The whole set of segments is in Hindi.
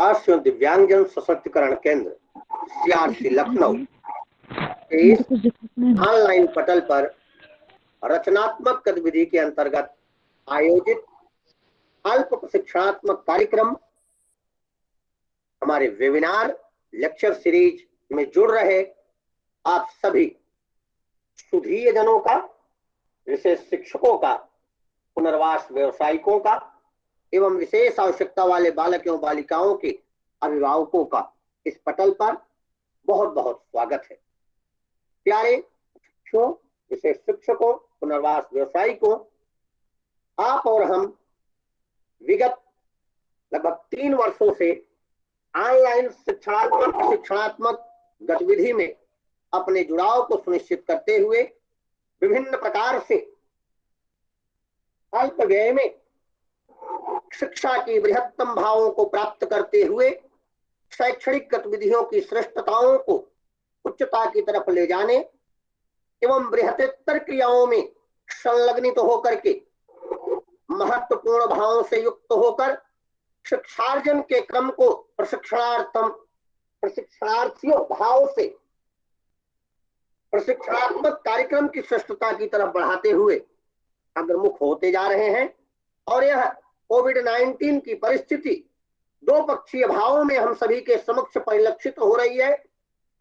राष्ट्रीय दिव्यांगजन सशक्तिकरण केंद्र सीआरसी लखनऊ इस ऑनलाइन पटल पर रचनात्मक गतिविधि के अंतर्गत आयोजित अल्प प्रशिक्षणात्मक कार्यक्रम हमारे वेबिनार लेक्चर सीरीज में जुड़ रहे आप सभी सुधीय जनों का, विशेष शिक्षकों का, पुनर्वास व्यवसायिकों का एवं विशेष आवश्यकता वाले बालक एवं बालिकाओं के अभिभावकों का इस पटल पर बहुत बहुत स्वागत है। प्यारे शिक्षकों, विशेष शिक्षकों, पुनर्वास व्यवसायिकों, आप और हम विगत लगभग 3 वर्षों से ऑनलाइन शिक्षणात्मक गतिविधि में अपने जुड़ाव को सुनिश्चित करते हुए विभिन्न प्रकार से अल्प व्यय में शिक्षा की बृहत्तम भावों को प्राप्त करते हुए शैक्षणिक गतिविधियों की श्रेष्ठताओं को उच्चता की तरफ ले जाने एवं बृहत्तर क्रियाओं में संलग्नित होकर के महत्वपूर्ण भावों से युक्त होकर शिक्षार्जन के क्रम को प्रशिक्षणार्थियों भाव से प्रशिक्षणात्मक कार्यक्रम की श्रेष्ठता की तरफ बढ़ाते हुए अग्रमुख होते जा रहे हैं। और यह कोविड-19 की परिस्थिति दो पक्षीय भावों में हम सभी के समक्ष परिलक्षित हो रही है।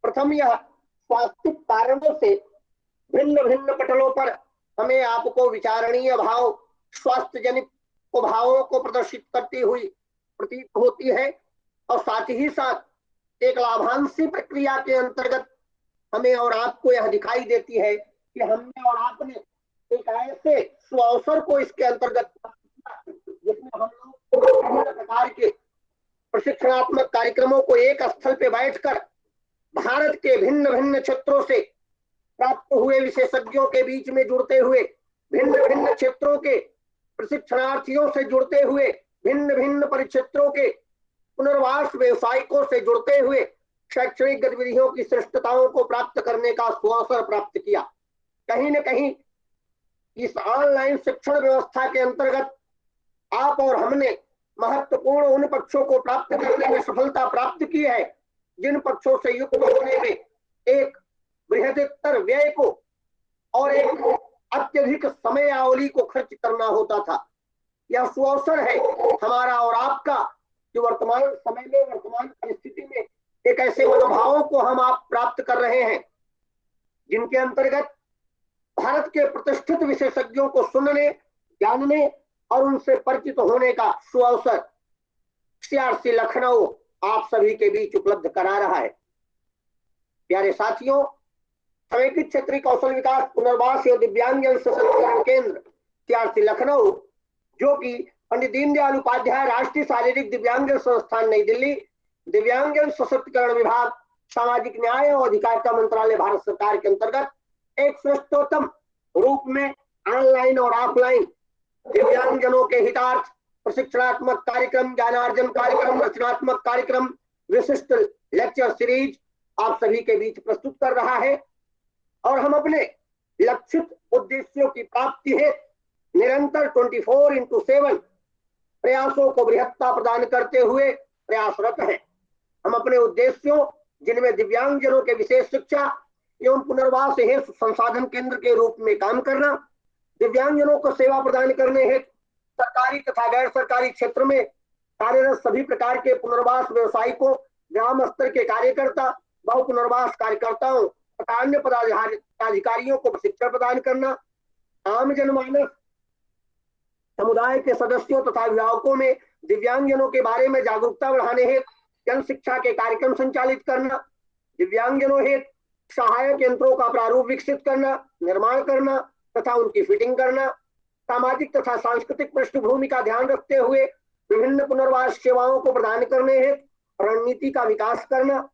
प्रथम, यह स्वास्थ्य कारणों से भिन्न भिन्न पटलों पर हमें आपको विचारणीय भाव, स्वास्थ्य जनित भावों को प्रदर्शित करती हुई प्रतीत होती है और साथ ही साथ एक लाभांशी प्रक्रिया के अंतर्गत हमें और आपको यह दिखाई देती है कि हमने और आपने एक ऐसे सुअवसर को इसके अंतर्गत जिसमें हम लोग विभिन्न प्रकार के प्रशिक्षणात्मक कार्यक्रमों को एक स्थल पे बैठकर भारत के भिन्न भिन्न क्षेत्रों से प्राप्त हुए विशेषज्ञों के बीच में जुड़ते हुए, भिन्न भिन्न क्षेत्रों के प्रशिक्षणार्थियों से जुड़ते हुए, भिन्न भिन्न परिक्षेत्रों के पुनर्वास व्यवसायिकों से जुड़ते हुए शैक्षणिक गतिविधियों की श्रेष्ठताओं को प्राप्त करने का सुअवसर प्राप्त किया। कहीं न कहीं इस ऑनलाइन शिक्षण व्यवस्था के अंतर्गत आप और हमने महत्वपूर्ण उन पक्षों को प्राप्त करने में सफलता प्राप्त की है जिन पक्षों से युक्त होने में एक बृहत्तर व्यय को और एक अत्यधिक समयावधि को खर्च करना होता था। यह सुअवसर है हमारा और आपका कि वर्तमान समय में, वर्तमान परिस्थिति में एक ऐसे मनोभावों को हम आप प्राप्त कर रहे हैं जिनके अंतर्गत भारत के प्रतिष्ठित विशेषज्ञों को सुनने, जानने और उनसे परिचित होने का सुअवसर सीआरसी लखनऊ आप सभी के बीच उपलब्ध करा रहा है। प्यारे साथियों, समेकित क्षेत्रीय कौशल विकास पुनर्वास एवं दिव्यांगजन सशक्तिकरण केंद्र सीआरसी लखनऊ, जो कि पंडित दीनदयाल उपाध्याय राष्ट्रीय शारीरिक दिव्यांगजन संस्थान नई दिल्ली, दिव्यांगजन सशक्तिकरण विभाग, सामाजिक न्याय और अधिकारिता मंत्रालय भारत सरकार के अंतर्गत एक श्रेष्ठतम रूप में ऑनलाइन और ऑफलाइन दिव्यांगजनों के हितार्थ प्रशिक्षणात्मक कार्यक्रम, ज्ञानार्जन कार्यक्रम, रचनात्मक कार्यक्रम, विशिष्ट लेक्चर सीरीज आप सभी के बीच प्रस्तुत कर रहा है। और हम अपने लक्षित उद्देश्यों की प्राप्ति हेतु निरंतर 24x7 प्रयासों को बृहत्ता प्रदान करते हुए प्रयासरत हैं। हम अपने उद्देश्यों, जिनमें दिव्यांगजनों के विशेष शिक्षा एवं पुनर्वास हेतु संसाधन केंद्र के रूप में काम करना, दिव्यांगजनों को सेवा प्रदान करने हेतु सरकारी तथा गैर सरकारी क्षेत्र में कार्यरत सभी प्रकार के पुनर्वास व्यवसायिकों, ग्राम स्तर के कार्यकर्ता, बहु पुनर्वास कार्यकर्ताओं तथा अन्य पदाधिकारियों को प्रशिक्षण प्रदान करना, आम जनमानस समुदाय के सदस्यों तथा अभिभावकों में दिव्यांगजनों के बारे में जागरूकता बढ़ाने हेतु जन शिक्षा के कार्यक्रम संचालित करना, दिव्यांगजनों हेतु सहायक यंत्रों का प्रारूप विकसित करना, निर्माण करना तथा उनकी फिटिंग करना, सामाजिक तथा सांस्कृतिक पृष्ठभूमि का ध्यान रखते हुए विभिन्न पुनर्वास सेवाओं को प्रदान करने हेतु रणनीति का विकास करना,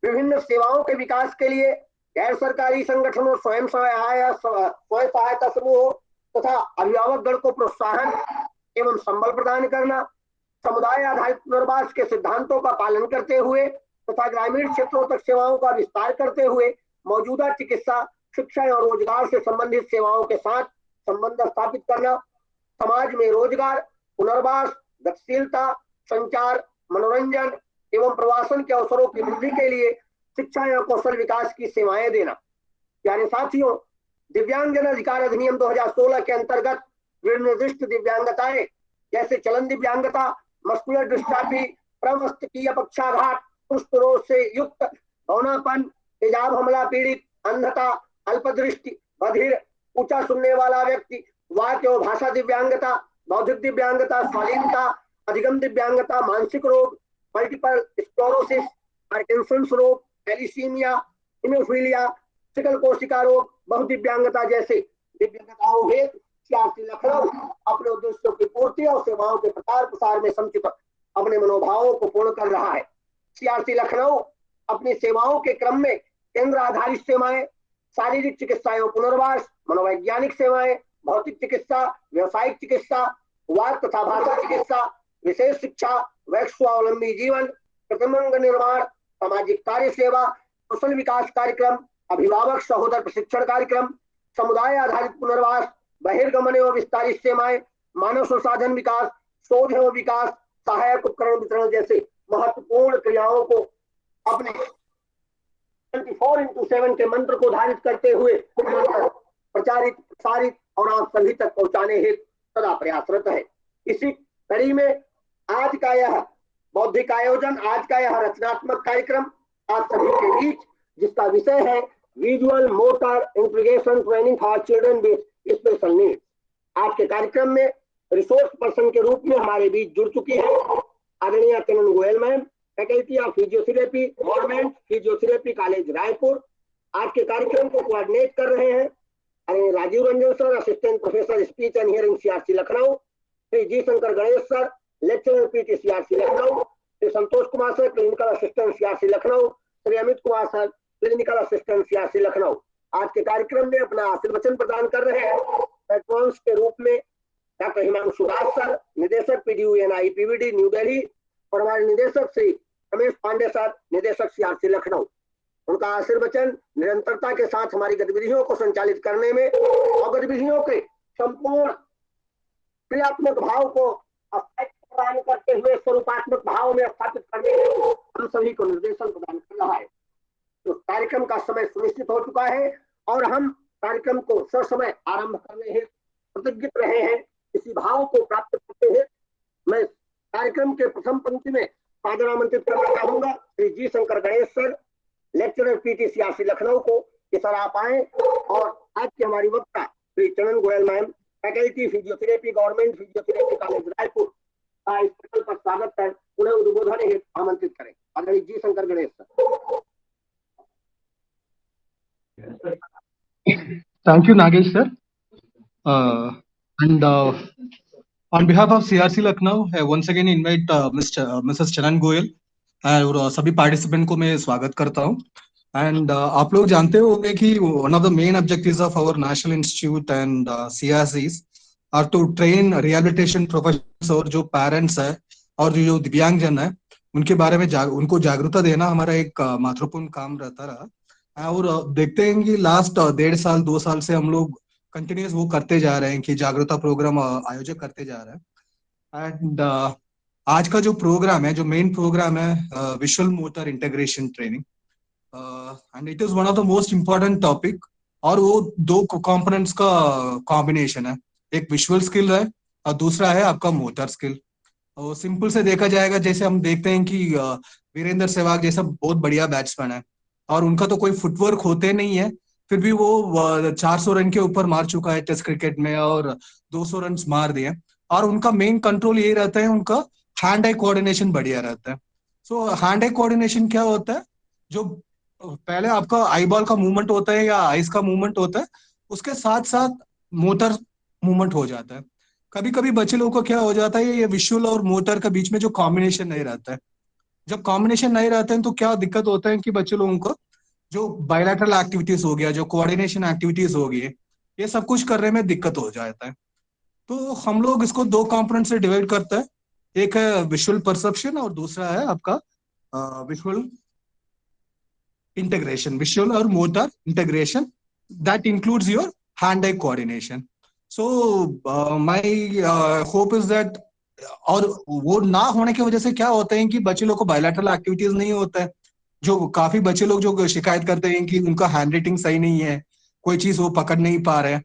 विभिन्न सेवाओं के विकास के लिए गैर सरकारी संगठनों, स्वयं सहायता समूहों तथा अभिभावक गण को प्रोत्साहन एवं संबल प्रदान करना, समुदाय आधारित पुनर्वास के सिद्धांतों का पालन करते हुए तथा ग्रामीण क्षेत्रों तक सेवाओं का विस्तार करते हुए मौजूदा चिकित्सा, शिक्षा और रोजगार से संबंधित सेवाओं के साथ संबंध स्थापित करना, समाज में रोजगार, पुनर्वास, गतिशीलता, संचार मनोरंजन एवं प्रवासन के अवसरों की वृद्धि के लिए शिक्षा एवं कौशल विकास की सेवाएं देना। प्यारे साथियों, दिव्यांगजन अधिकार अधिनियम 2016 के अंतर्गत निर्दिष्ट दिव्यांगताएं जैसे चलन दिव्यांगता, मस्कुलर डिस्ट्रॉफी, प्रमस्तिष्कीय पक्षाघात, कुष्ठ रोग से युक्त, बौनापन, तेजाब हमला पीड़ित, अंधता, अल्पदृष्टि, बधिर, ऊंचा सुनने वाला व्यक्ति, वाक एवं भाषा दिव्यांगता, बौद्धिक दिव्यांगता, स्वाधीनता, अधिगम दिव्यांगता, मानसिक रोग, मल्टीपल स्क्लेरोसिस, पार्किंसंस रोग, थैलीसीमिया, हीमोफीलिया, सिकल कोशिका रोग, बहुदिव्यांगता जैसे दिव्यांगताओं हेतु सीआरसी लखनऊ अपने उद्देश्यों की पूर्ति और सेवाओं के प्रचार प्रसार में समुचित अपने मनोभावों को पूर्ण कर रहा है। सीआरसी लखनऊ अपनी सेवाओं के क्रम में केंद्र आधारित सेवाएं, शारीरिक चिकित्सा एवं पुनर्वास, मनोवैज्ञानिक सेवाएं, भौतिक चिकित्सा, व्यवसायिक चिकित्सा, वाक तथा भाषा चिकित्सा, विशेष शिक्षा, वैश्विक स्वावलंबी जीवन, प्रतिमंग निर्माण, सामाजिक कार्य सेवा, कौशल विकास कार्यक्रम, अभिभावक सहोदर प्रशिक्षण कार्यक्रम, समुदाय आधारित पुनर्वास, बहिर्गमन एवं विस्तारित सेवाएं, मानव संसाधन विकास, शोध एवं विकास, सहायक उपकरण वितरण जैसे महत्वपूर्ण क्रियाओं को अपने 24x7 के मंत्र को धारित करते हुए प्रचारित, प्रसारित और आप सभी तक पहुंचाने हेतु सदा प्रयासरत है। इसी कड़ी में आज का यह बौद्धिक आयोजन, आज का यह रचनात्मक कार्यक्रम आप सभी के बीच, जिसका विषय है visual motor integration training for children with special needs. आज के कार्यक्रम में रिसोर्स पर्सन के रूप में हमारे बीच जुड़ चुकी है आदरणीय Chanan Goyal ma'am, faculty of physiotherapy, government physiotherapy college Raipur. आज के कार्यक्रम को कोऑर्डिनेट कर रहे हैं आदरणीय Rajiv Ranjan sir, assistant professor speech and hearing CRC Lucknow, Shri G Shankar Ganesh sir, lecturer PT CRC Lucknow, Shri Santosh Kumar sir, clinical assistant CRC Lucknow, Shri Amit Kumar sir, clinical assistant CRC Lucknow. आज के कार्यक्रम में अपना आशीर्वचन प्रदान कर रहे हैं पेट्रॉन्स के रूप में डॉक्टर हिमांशु दास सर, निदेशक पीडीयूएनआई पीवीडी न्यू दिल्ली, और हमारे निदेशक श्री रमेश पांडे सर, निदेशक सीआरसी लखनऊ। उनका आशीर्वचन निरंतरता के साथ हमारी गतिविधियों को संचालित करने में और गतिविधियों के संपूर्ण क्रियात्मक भाव को प्रदान करते हुए स्वरूपात्मक भाव में स्थापित करने में हम सभी को निर्देशन प्रदान कर रहा है। तो कार्यक्रम का समय सुनिश्चित हो चुका है और हम कार्यक्रम को ससमय आरंभ करने हेतु प्रतिज्ञित रहे हैं। इसी भाव को प्राप्त करते हुए मैं कार्यक्रम के प्रथम पंक्ति में सादर आमंत्रित करना चाहूंगा Shri G Shankar Ganesh sir, lecturer PT CRC Lucknow को कि सर आप आए और आज की हमारी वक्ता Shri Chanan Goyal ma'am, faculty physiotherapy, government physiotherapy college Raipur, इस पटल पर स्वागत कर उन्हें उद्बोधन हेतु आमंत्रित करें। आदरणीय G Shankar Ganesh sir. Thank you, Nagesh sir. And on behalf of CRC Lucknow, I once again invite Mrs. Chanan Goyal और सभी पार्टिसिपेंट को मैं स्वागत करता हूँ। एंड आप लोग जानते होंगे कि one of the main objectives of our national institute and CRCs are to train rehabilitation professionals, और जो पेरेंट्स है और जो दिव्यांगजन है उनके बारे में उनको जागरूकता देना हमारा एक महत्वपूर्ण काम रहता रहा। और देखते हैं कि लास्ट 1.5 साल 2 साल से हम लोग कंटिन्यूस वो करते जा रहे हैं कि जागरूकता प्रोग्राम आयोजित करते जा रहे हैं। एंड आज का जो प्रोग्राम है, जो मेन प्रोग्राम है visual motor integration training, and it is one of the most important topic. और वो 2 कंपोनेंट्स का कॉम्बिनेशन है, एक विजुअल स्किल है और दूसरा है आपका मोटर स्किल। और सिंपल से देखा जाएगा, जैसे हम देखते हैं कि वीरेंद्र सहवाग जैसा बहुत बढ़िया बैट्समैन है और उनका तो कोई फुटवर्क होते नहीं है, फिर भी वो 400 रन के ऊपर मार चुका है टेस्ट क्रिकेट में और 200 रन मार दिए। और उनका मेन कंट्रोल यही रहता है, उनका हैंड आई कोऑर्डिनेशन बढ़िया रहता है। सो हैंड आई कोऑर्डिनेशन क्या होता है, जो पहले आपका आई बॉल का मूवमेंट होता है या आइस का मूवमेंट होता है, उसके साथ साथ मोटर मूवमेंट हो जाता है। कभी कभी बच्चे लोगों को क्या हो जाता है, ये विजुअल और मोटर के बीच में जो कॉम्बिनेशन नहीं रहता है, जब कॉम्बिनेशन नहीं रहते हैं तो क्या दिक्कत होता है कि बच्चे लोगों को जो बायलैटरल एक्टिविटीज हो गया, जो कोऑर्डिनेशन एक्टिविटीज हो गई, ये सब कुछ करने में दिक्कत हो जाता है। तो हम लोग इसको 2 कंपोनेंट से डिवाइड करते हैं, एक है विजुअल परसेप्शन और दूसरा है आपका विजुअल इंटीग्रेशन, विजुअल और motor integration that includes your hand eye coordination. So my hope is that और वो ना होने की वजह से क्या होता है कि बच्चे लोग को बायलैटरल एक्टिविटीज नहीं होता है। जो काफी बच्चे लोग जो शिकायत करते हैं कि उनका हैंड राइटिंग सही नहीं है, कोई चीज वो पकड़ नहीं पा रहे हैं।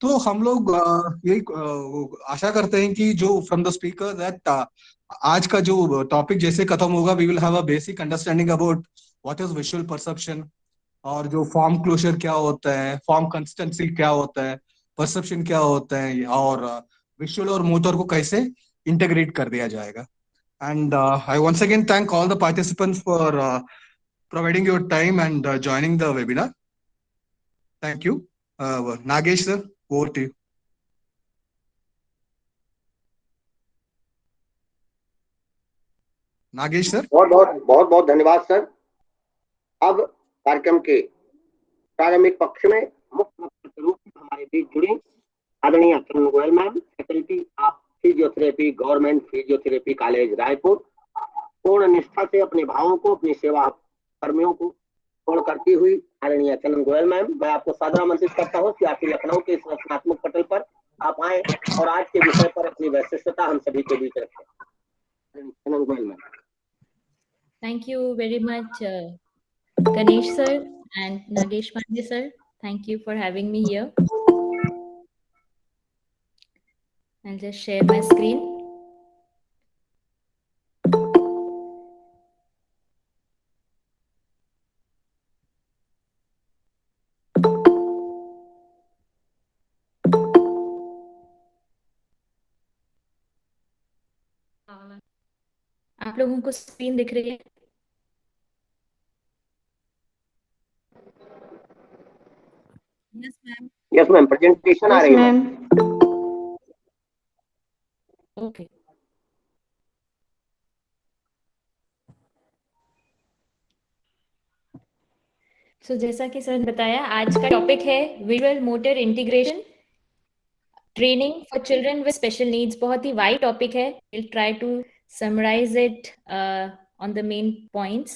तो हम लोग यही आशा करते हैं कि जो फ्रॉम द स्पीकर दैट आज का जो टॉपिक जैसे खत्म होगा, we will have a basic understanding about what is visual perception, और जो फॉर्म क्लोजर क्या होता है, फॉर्म कंसिस्टेंसी क्या होता है, परसेप्शन क्या होता है, और विजुअल और मोटर को कैसे इंटीग्रेट कर दिया जाएगा। And I once again thank all the participants for providing your time and joining the webinar. Thank you. Nagesh sir, over to you. Nagesh sir. बहुत बहुत बहुत बहुत धन्यवाद सर। अब कार्यक्रम के प्रारंभिक पक्ष में मुख्य वक्ता के रूप में हमारे बीच जुड़ी आदरणीय Chandan Goyal ma'am, faculty of physiotherapy, government physiotherapy college Raipur, पूर्ण निष्ठा से अपने भावों को, अपनी सेवा कर्मियों को पूर्ण करती हुई आदरणीय चंदन गोयल मैम, मैं आपको सादर आमंत्रित करता हूँ कि आपकी लखनऊ के इस रचनात्मक पटल पर आप आए और आज के विषय पर अपनी वैशिष्टता हम सभी के बीच रखें। Chandan Goyal ma'am. Thank you very much, Ganesh sir and Nagesh Pandey sir. Thank you for having me here. I'll just share my screen. आप लोगों को स्क्रीन दिख रही है? Yes ma'am. Yes ma'am. Presentation आ रही है मैम। Okay. So जैसा कि सर ने बताया, आज का टॉपिक है visual motor integration training for children with special needs. बहुत ही वाइड टॉपिक है। Will try to summarize it on the main points.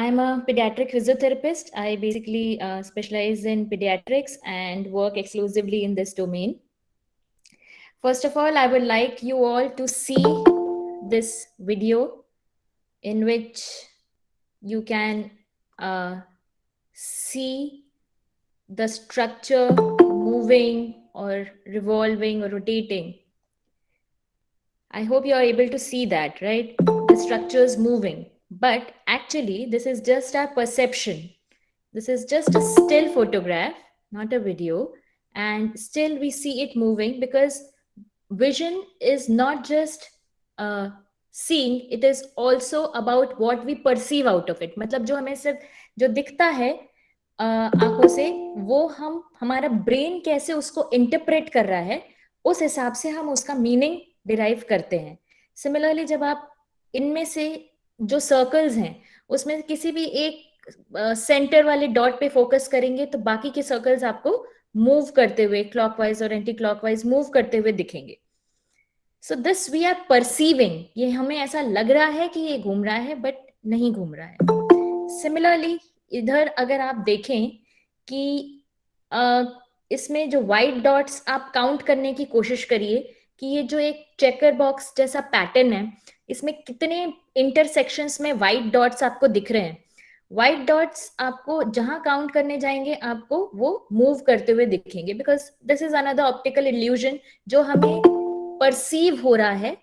I'm a pediatric physiotherapist. I basically specialize in pediatrics and work exclusively in this domain. First of all, I would like you all to see this video in which you can see the structure moving or revolving or rotating. I hope you are able to see that, right? The structure is moving, but actually this is just our perception. This is just a still photograph, not a video, and still we see it moving because vision is not just seeing, it is also about what we perceive out of it. मतलब जो हमें सिर्फ जो दिखता है आंखों से, वो हमारा ब्रेन कैसे उसको इंटरप्रेट कर रहा है, उस हिसाब से हम उसका मीनिंग डिराइव करते हैं। सिमिलरली जब आप इनमें से जो सर्कल्स हैं उसमें किसी भी एक सेंटर वाले डॉट पे फोकस करेंगे तो बाकी के सर्कल्स आपको मूव करते हुए, क्लॉकवाइज और एंटी क्लॉकवाइज मूव करते हुए दिखेंगे। So this we are perceiving, ये हमें ऐसा लग रहा है कि ये घूम रहा है बट नहीं घूम रहा है। सिमिलरली इधर अगर आप देखें कि इसमें जो व्हाइट डॉट्स आप काउंट करने की कोशिश करिए कि ये जो एक चेकर बॉक्स जैसा पैटर्न है, इसमें कितने इंटरसेक्शंस में व्हाइट डॉट्स आपको दिख रहे हैं। व्हाइट डॉट्स आपको जहां काउंट करने जाएंगे आपको वो मूव करते हुए दिखेंगे, because this is another optical illusion जो हमें परसीव हो रहा है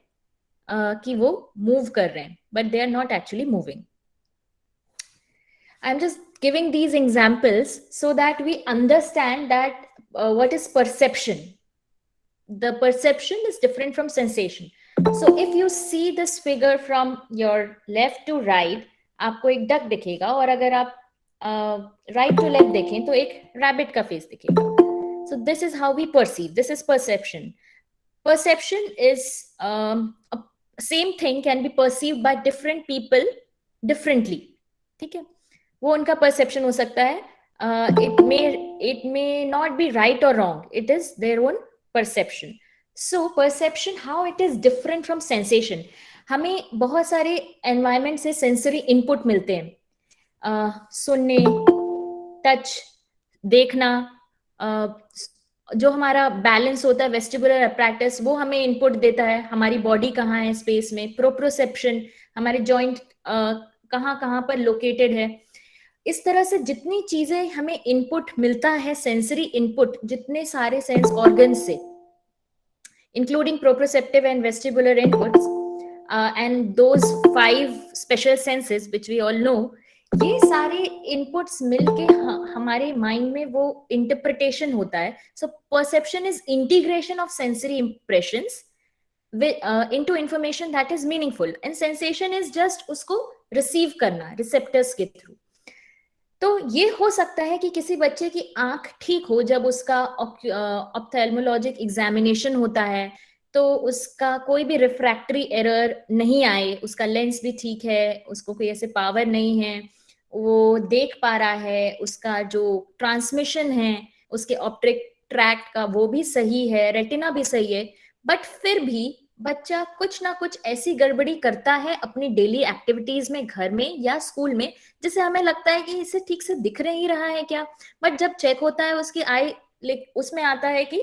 कि वो मूव कर रहे हैं, but they are not actually moving. I am just giving these examples so that we understand that what is perception. The perception is different from sensation. So if you see this figure from your left to right, आपको एक डक दिखेगा, और अगर आप right to left देखें तो एक rabbit का face दिखेगा. So this is how we perceive. This is perception. Perception is same thing can be perceived by different people differently. ठीक है, वो उनका परसेप्शन हो सकता है. It may not be right or wrong. It is their own perception. So perception, how it is different from sensation. हमें बहुत सारे environment से sensory input मिलते हैं, सुनने, टच, देखना, जो हमारा बैलेंस होता है वेस्टिबुलर अपैरेटस, वो हमें इनपुट देता है हमारी बॉडी कहाँ है स्पेस में, प्रोप्रोसेप्शन हमारे जॉइंट कहाँ कहाँ पर लोकेटेड है। इस तरह से जितनी चीजें हमें इनपुट मिलता है, सेंसरी इनपुट, जितने सारे सेंस ऑर्गन से, including proprioceptive and vestibular inputs and those 5 special senses which we all know, ये सारे इनपुट्स मिलके हमारे माइंड में वो इंटरप्रिटेशन होता है। So perception is integration of sensory impressions into information that is meaningful, and sensation is just उसको रिसीव करना रिसेप्टर्स के थ्रू। तो ये हो सकता है कि किसी बच्चे की आंख ठीक हो, जब उसका ऑप्थेल्मोलॉजिक एग्जामिनेशन होता है तो उसका कोई भी रिफ्रैक्टरी एरर नहीं आए, उसका लेंस भी ठीक है, उसको कोई ऐसे पावर नहीं है, वो देख पा रहा है, उसका जो ट्रांसमिशन है उसके ऑप्टिक ट्रैक्ट का वो भी सही है, रेटिना भी सही है, बट फिर भी बच्चा कुछ ना कुछ ऐसी गड़बड़ी करता है अपनी डेली एक्टिविटीज में, घर में या स्कूल में, जिसे हमें लगता है कि इसे ठीक से दिख नहीं रहा है क्या, बट जब चेक होता है उसकी आई, उसमें आता है कि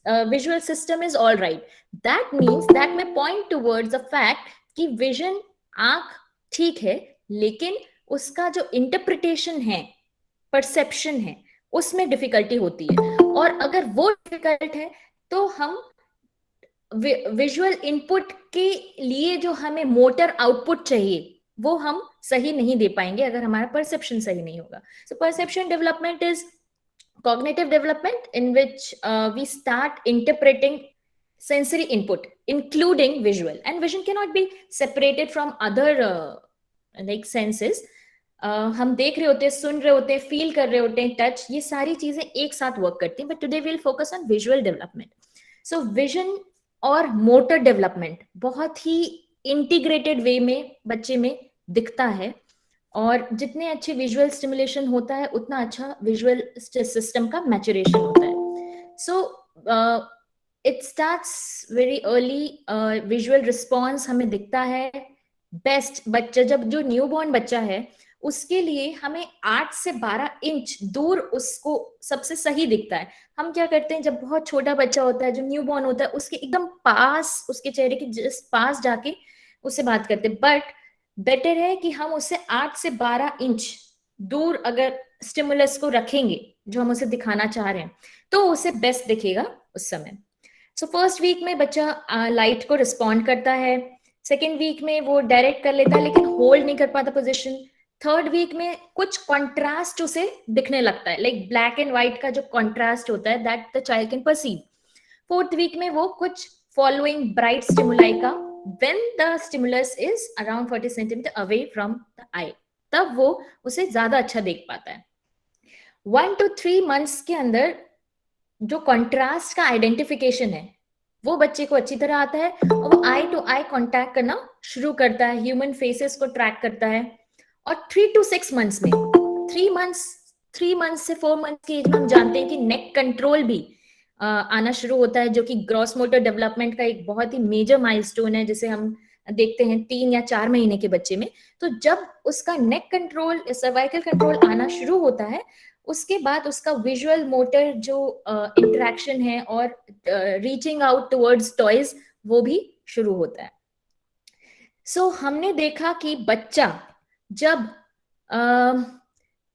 visual system is all right. That means that में पॉइंट टूवर्ड्स द फैक्ट कि विजन, आंख ठीक है, लेकिन उसका जो इंटरप्रिटेशन है, परसेप्शन है, उसमें डिफिकल्टी होती है। और अगर वो डिफिकल्ट है तो हम विजुअल इनपुट के लिए जो हमें मोटर आउटपुट चाहिए वो हम सही नहीं दे पाएंगे अगर हमारा परसेप्शन सही नहीं होगा। So perception development is cognitive development in which we start interpreting sensory input including visual, and vision cannot be separated from other like senses. हम देख रहे होते हैं, सुन रहे होते हैं, फील कर रहे होते हैं, टच, ये सारी चीजें एक साथ वर्क करती हैं, but today we will focus on visual development. So vision और मोटर डेवलपमेंट बहुत ही इंटीग्रेटेड वे में बच्चे में दिखता है, और जितने अच्छे विजुअल स्टिमुलेशन होता है उतना अच्छा विजुअल सिस्टम का मैचुरेशन होता है। So it starts very early, visual response हमें दिखता है बेस्ट बच्चा, जब जो न्यूबॉर्न बच्चा है उसके लिए हमें 8 से 12 इंच दूर उसको सबसे सही दिखता है। हम क्या करते हैं, जब बहुत छोटा बच्चा होता है, जो न्यूबॉर्न होता है, उसके एकदम पास, उसके चेहरे के जस्ट पास जाके उससे बात करते हैं, बट बेटर है कि हम उससे 8 से 12 इंच दूर अगर स्टिमुलस को रखेंगे जो हम उसे दिखाना चाह रहे हैं, तो उसे बेस्ट दिखेगा उस समय। सो फर्स्ट वीक में बच्चा लाइट को रिस्पॉन्ड करता है, सेकेंड वीक में वो डायरेक्ट कर लेता है लेकिन होल्ड नहीं कर पाता पोजिशन, थर्ड वीक में कुछ कॉन्ट्रास्ट उसे दिखने लगता है, लाइक ब्लैक एंड व्हाइट का जो कॉन्ट्रास्ट होता है that the child can perceive. Fourth week में वो कुछ फॉलोइंग ब्राइट स्टिमुलाई का, when the stimulus is around 40 centimeter away from the eye, तब वो उसे ज्यादा अच्छा देख पाता है। 1 to 3 months के अंदर जो कंट्रास्ट का आइडेंटिफिकेशन है वो बच्चे को अच्छी तरह आता है, और वो आई टू आई कांटेक्ट करना शुरू करता है, ह्यूमन फेसेस को ट्रैक करता है। और 3 to 6 months में, 3 months से 4 months की एज में हम जानते हैं कि नेक कंट्रोल भी आना शुरू होता है, जो कि ग्रॉस मोटर डेवलपमेंट का एक बहुत ही मेजर माइलस्टोन है, जिसे हम देखते हैं 3 या 4 महीने के बच्चे में। तो जब उसका नेक कंट्रोल, सर्वाइकल कंट्रोल आना शुरू होता है, उसके बाद उसका विजुअल मोटर जो इंटरेक्शन है और रीचिंग आउट टुवर्ड्स टॉयज वो भी शुरू होता है। सो हमने देखा कि बच्चा जब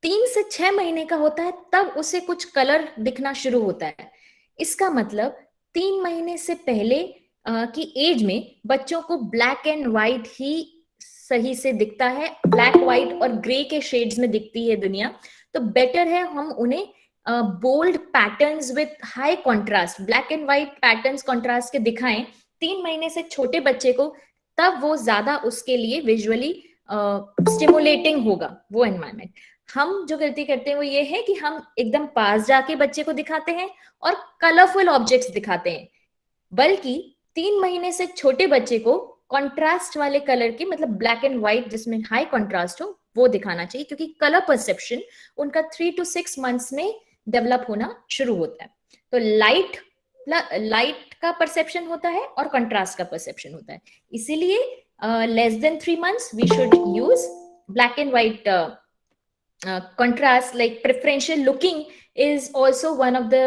3 से 6 महीने का होता है तब उसे कुछ कलर दिखना शुरू होता है। इसका मतलब 3 महीने से पहले की एज में बच्चों को ब्लैक एंड व्हाइट ही सही से दिखता है, ब्लैक व्हाइट और ग्रे के शेड्स में दिखती है दुनिया। तो बेटर है हम उन्हें bold patterns with high contrast, black and white patterns contrast के दिखाएं 3 महीने से छोटे बच्चे को, तब वो ज्यादा उसके लिए विजुअली स्टिमुलेटिंग होगा वो एनवायरनमेंट। हम जो गलती करते हैं वो ये है कि हम एकदम पास जाके बच्चे को दिखाते हैं और कलरफुल ऑब्जेक्ट्स दिखाते हैं, बल्कि 3 महीने से छोटे बच्चे को कॉन्ट्रास्ट वाले कलर के, मतलब ब्लैक एंड व्हाइट जिसमें हाई कॉन्ट्रास्ट हो, वो दिखाना चाहिए, क्योंकि कलर परसेप्शन उनका 3 to 6 months में डेवलप होना शुरू होता है। तो लाइट का परसेप्शन होता है और कंट्रास्ट का परसेप्शन होता है, इसीलिए less than 3 months we should use black and white contrast, like preferential looking is also one of the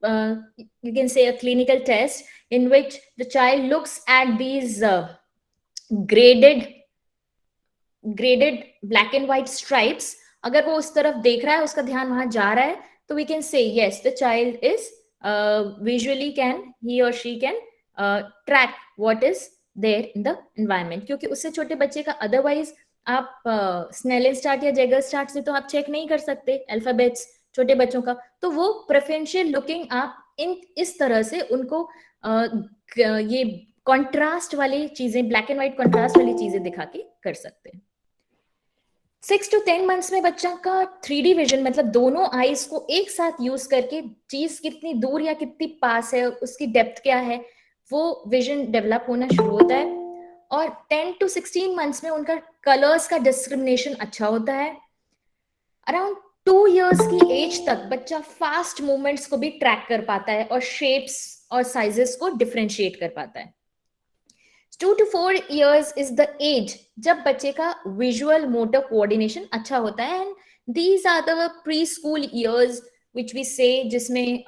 you can say a clinical test in which the child looks at these graded black and white stripes. अगर वो उस तरफ देख रहा है, उसका ध्यान वहां जा रहा है, तो we can say yes, the child is visually he or she can track what is there in the environment. क्योंकि उससे छोटे बच्चे का otherwise आप स्नेलिन स्टार्ट या जेगर स्टार्ट से तो आप चेक नहीं कर सकते अल्फाबेट्स छोटे बच्चों का, तो वो प्रेफरेंशियल लुकिंग आप इस तरह से उनको ये कॉन्ट्रास्ट वाली चीजें, ब्लैक एंड व्हाइट कॉन्ट्रास्ट वाली चीजें दिखा के कर सकते हैं. 6 to 10 मंथ्स में बच्चा का 3D विजन, मतलब दोनों आईज को एक साथ यूज करके चीज कितनी दूर या कितनी पास है, उसकी डेप्थ क्या है, वो विजन डेवलप होना शुरू होता है. और 10 to 16 मंथ्स में उनका कलर्स का डिस्क्रिमिनेशन अच्छा होता है. अराउंड 2 years की एज तक बच्चा फास्ट मूवमेंट्स को भी ट्रैक कर पाता है और शेप्स और साइजेस को डिफरेंशिएट कर पाता है. 2 to 4 years is the age जब बच्चे का विजुअल मोटर कोऑर्डिनेशन अच्छा होता है. And these are the preschool years which we say, जिसमें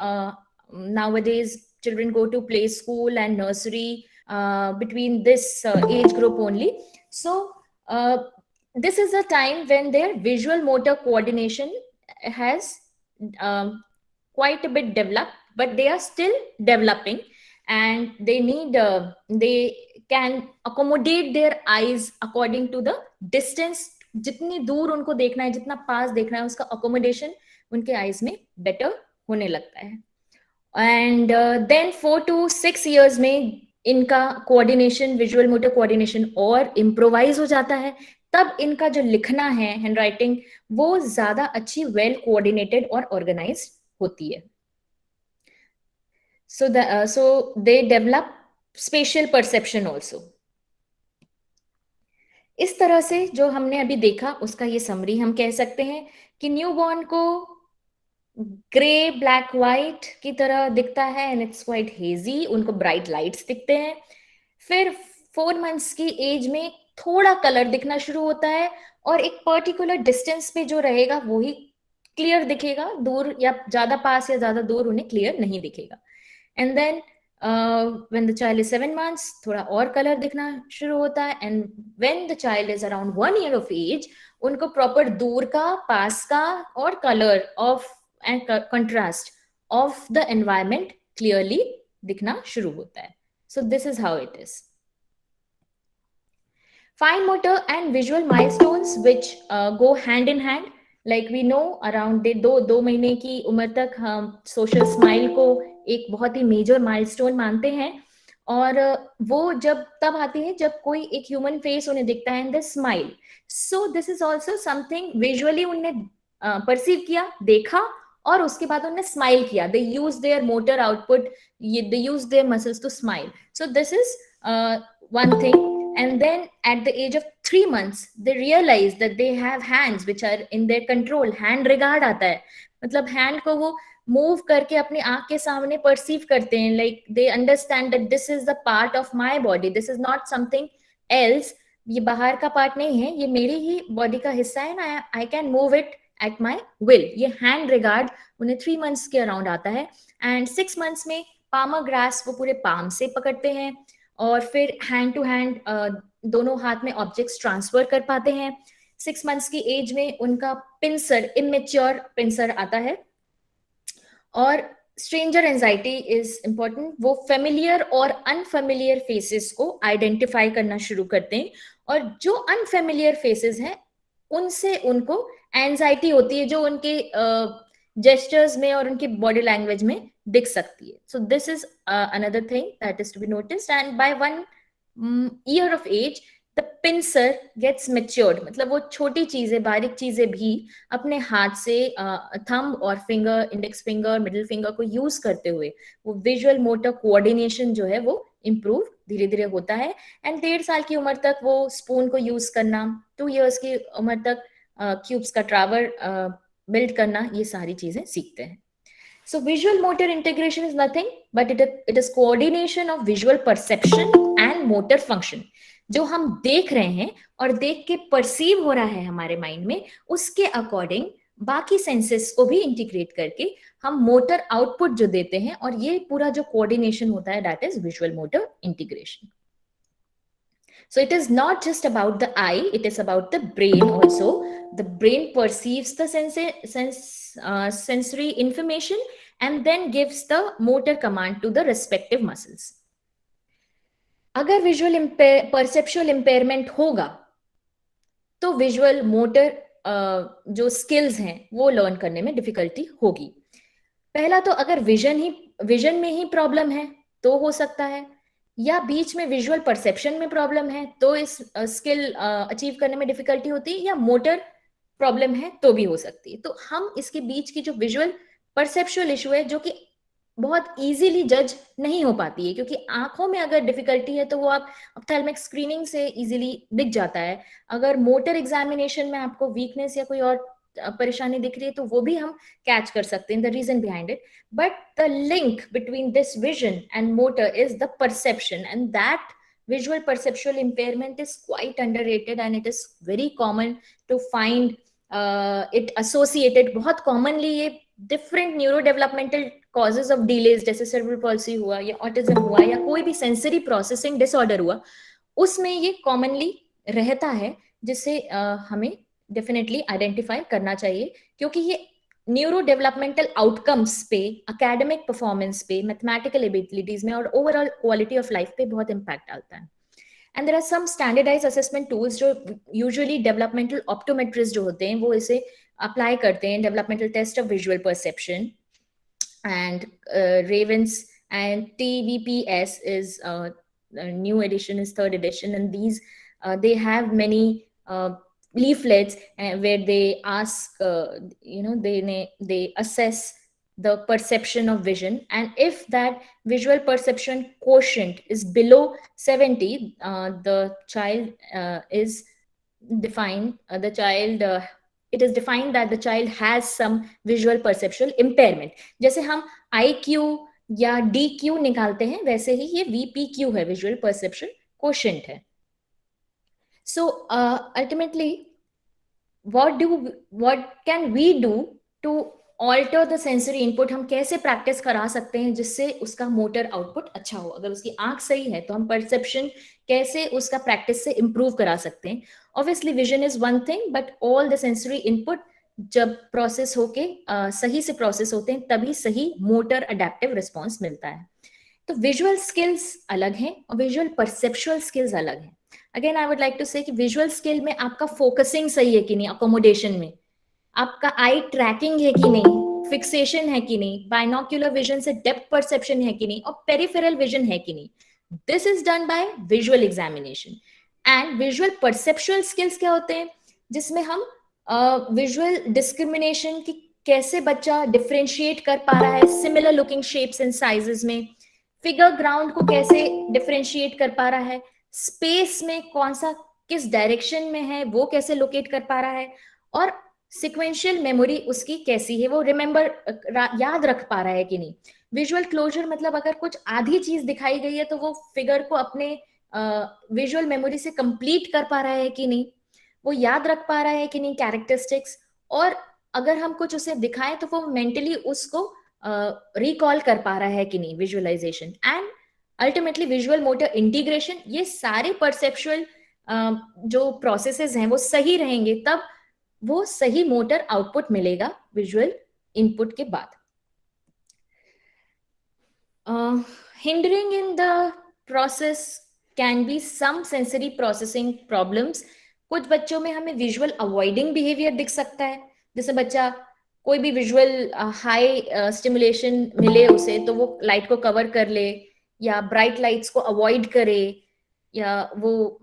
nowadays children go to play school and nursery between this age group only. So this is a time when their visual motor coordination has quite a bit developed, but they are still developing, and they need they can accommodate their eyes according to the distance. जितनी दूर उनको देखना है, जितना पास देखना है, उसका accommodation उनके eyes में better होने लगता है. And then 4 to 6 years में इनका कोऑर्डिनेशन, विजुअल मोटर कोऑर्डिनेशन और इम्प्रोवाइज हो जाता है. तब इनका जो लिखना है, हैंड राइटिंग, वो ज्यादा अच्छी, वेल कोऑर्डिनेटेड और ऑर्गेनाइज्ड होती है. So they develop spatial perception also. इस तरह से जो हमने अभी देखा उसका ये समरी हम कह सकते हैं कि न्यूबॉर्न को ग्रे ब्लैक व्हाइट की तरह दिखता है एंड इट्स क्वाइट हेजी, उनको ब्राइट लाइट्स दिखते हैं. फिर 4 months की एज में थोड़ा कलर दिखना शुरू होता है और एक पर्टिकुलर डिस्टेंस पे जो रहेगा वो ही क्लियर दिखेगा, दूर या ज्यादा पास या ज्यादा दूर उन्हें क्लियर नहीं दिखेगा. And then when the child is 7 months थोड़ा और कलर दिखना शुरू होता है. And when the child is around 1 year of age उनको प्रॉपर दूर का, पास का और colour of and contrast of the environment clearly दिखना शुरू होता है. So this is how it is. Fine motor and visual milestones which go hand in hand. Like we know around दो महीने की उम्र तक हम social smile को एक बहुत ही major milestone मानते हैं. और वो जब तब आती है जब कोई एक ह्यूमन फेस उन्हें दिखता है and they smile. So this is also something visually उन्हें परसीव किया, देखा, और उसके बाद उन्होंने स्माइल किया. They use their motor output, they use their muscles to smile. So this is one thing. And then at the age of 3 months they realise that they have hands which are in their control. Hand regard आता है, मतलब हैंड को वो मूव करके अपने आंख के सामने परसीव करते हैं. Like they understand that this is the part of my body, this is not something else. ये बाहर का पार्ट नहीं है, ये मेरी ही बॉडी का हिस्सा है, I can move it at my will. ये hand regard उन्हें 3 months के अराउंड आता है. एंड 6 months में palmar grasp वो पूरे palm से पकड़ते हैं और फिर hand to hand दोनों हाथ में objects transfer कर पाते हैं. 6 months की एज में उनका पिंसर, immature पिंसर आता है. और stranger anxiety is important. वो familiar और unfamiliar faces को identify करना शुरू करते हैं, और जो unfamiliar faces हैं उनसे उनको एंजाइटी होती है जो उनके जेस्चर्स में और उनकी बॉडी लैंग्वेज में दिख सकती है. So this is another thing that is to be noticed. And by 1 year of age the pincer gets matured, मतलब वो छोटी चीजें, बारीक चीजें भी अपने हाथ से थंब और finger, index finger, middle finger को यूज करते हुए वो विजुअल मोटर कोऑर्डिनेशन जो है वो इम्प्रूव धीरे धीरे होता है. एंड 1.5 साल की उम्र तक वो स्पून को यूज करना, 2 years की उम्र तक क्यूब्स का ट्रावर बिल्ड करना, ये सारी चीजें सीखते हैं. So visual motor integration is nothing but it is coordination of visual perception and motor function. जो हम देख रहे हैं और देख के परसीव हो रहा है हमारे माइंड में, उसके अकॉर्डिंग बाकी सेंसेस को भी इंटीग्रेट करके हम मोटर आउटपुट जो देते हैं, और ये पूरा जो कोऑर्डिनेशन होता है, that is visual motor integration. So it is not just about the eye, it is about the brain also. The brain perceives the sensory information and then gives the motor command to the respective muscles. अगर विजुअल परसेप्चुअल इंपेयरमेंट होगा तो विजुअल मोटर जो स्किल्स हैं वो लर्न करने में डिफिकल्टी होगी. पहला तो अगर विजन में ही प्रॉब्लम है तो हो सकता है, या बीच में विजुअल परसेप्शन में प्रॉब्लम है तो इस स्किल अचीव करने में डिफिकल्टी होती है, या मोटर प्रॉब्लम है तो भी हो सकती है. तो हम इसके बीच की जो विजुअल परसेप्चुअल इशू है, जो कि बहुत इजीली जज नहीं हो पाती है, क्योंकि आंखों में अगर डिफिकल्टी है तो वो आप ऑप्थेल्मिक स्क्रीनिंग से इजीली दिख जाता है. अगर मोटर एग्जामिनेशन में आपको वीकनेस या कोई और परेशानी दिख रही है तो वो भी हम कैच कर सकते हैं, the reason behind it. But the link between this vision and motor is the perception, and that visual perceptual impairment is quite underrated and it is very common to find it associated. बहुत commonly ये different neurodevelopmental causes of delays जैसे cerebral palsy हुआ या autism हुआ या कोई भी sensory processing disorder हुआ, उसमें ये commonly रहता है, जिससे हमें डेफिनेटली आइडेंटिफाई करना चाहिए, क्योंकि ये न्यूरो डेवलपमेंटल आउटकम्स पे, एकेडमिक परफॉर्मेंस पे, मैथमेटिकल एबिलिटीज में और ओवरऑल क्वालिटी ऑफ लाइफ पे बहुत इम्पैक्ट डालता है. And there are some standardised assessment tools जो यूजुअली डेवलपमेंटल ऑप्टोमेट्रिस्ट जो होते हैं वो इसे अप्लाई करते हैं. Developmental test of visual perception and Raven's and TVPS is new edition, is third edition, and these they have many leaflets where they ask they assess the perception of vision, and if that visual perception quotient is below 70, the child is defined it is defined that the child has some visual perceptual impairment. जैसे हम IQ या DQ निकालते हैं, वैसे ही ये VPQ है, visual perception quotient है. So ultimately, what can we do to alter the sensory input? हम कैसे प्रैक्टिस करा सकते हैं जिससे उसका मोटर आउटपुट अच्छा हो? अगर उसकी आंख सही है तो हम परसेप्शन कैसे उसका प्रैक्टिस से इंप्रूव करा सकते हैं? Obviously vision is one thing, but all the sensory input जब प्रोसेस होके सही से प्रोसेस होते हैं तभी सही मोटर अडेप्टिव रिस्पॉन्स मिलता है. तो विजुअल स्किल्स अलग हैं और विजुअल परसेप्चुअल स्किल्स अलग हैं. Again I would like to say कि विजुअल स्किल में आपका फोकसिंग सही है कि नहीं, अकोमोडेशन में आपका आई ट्रैकिंग है कि नहीं, फिक्सेशन है कि नहीं, बाइनोक्यूलर विजन से डेप्थ परसेप्शन है कि नहीं, और पेरिफेरल विजन है कि नहीं. This is done by visual examination. And visual perceptual skills क्या होते हैं, जिसमें हम विजुअल डिस्क्रिमिनेशन की कैसे बच्चा डिफरेंशिएट कर पा रहा है similar looking shapes and sizes में, फिगर ग्राउंड को कैसे डिफरेंशिएट कर पा रहा है, स्पेस में कौन सा किस डायरेक्शन में है वो कैसे लोकेट कर पा रहा है, और सिक्वेंशियल मेमोरी उसकी कैसी है, वो रिमेंबर याद रख पा रहा है कि नहीं. विजुअल क्लोजर मतलब अगर कुछ आधी चीज दिखाई गई है तो वो फिगर को अपने विजुअल मेमोरी से कंप्लीट कर पा रहा है कि नहीं, वो याद रख पा रहा है कि नहीं कैरेक्टरिस्टिक्स, और अगर हम कुछ उसे दिखाएं तो वो मेंटली उसको रिकॉल कर पा रहा है कि नहीं, visualisation. And ultimately visual motor integration, ये सारे परसेप्चुअल जो प्रोसेसेस हैं वो सही रहेंगे तब वो सही मोटर आउटपुट मिलेगा विजुअल इनपुट के बाद. Hindering in the process can be some sensory processing problems. कुछ बच्चों में हमें विजुअल अवॉइडिंग बिहेवियर दिख सकता है, जैसे बच्चा कोई भी विजुअल हाई स्टिमुलेशन मिले उसे तो वो लाइट को कवर कर ले, या ब्राइट लाइट्स को अवॉइड करे, या वो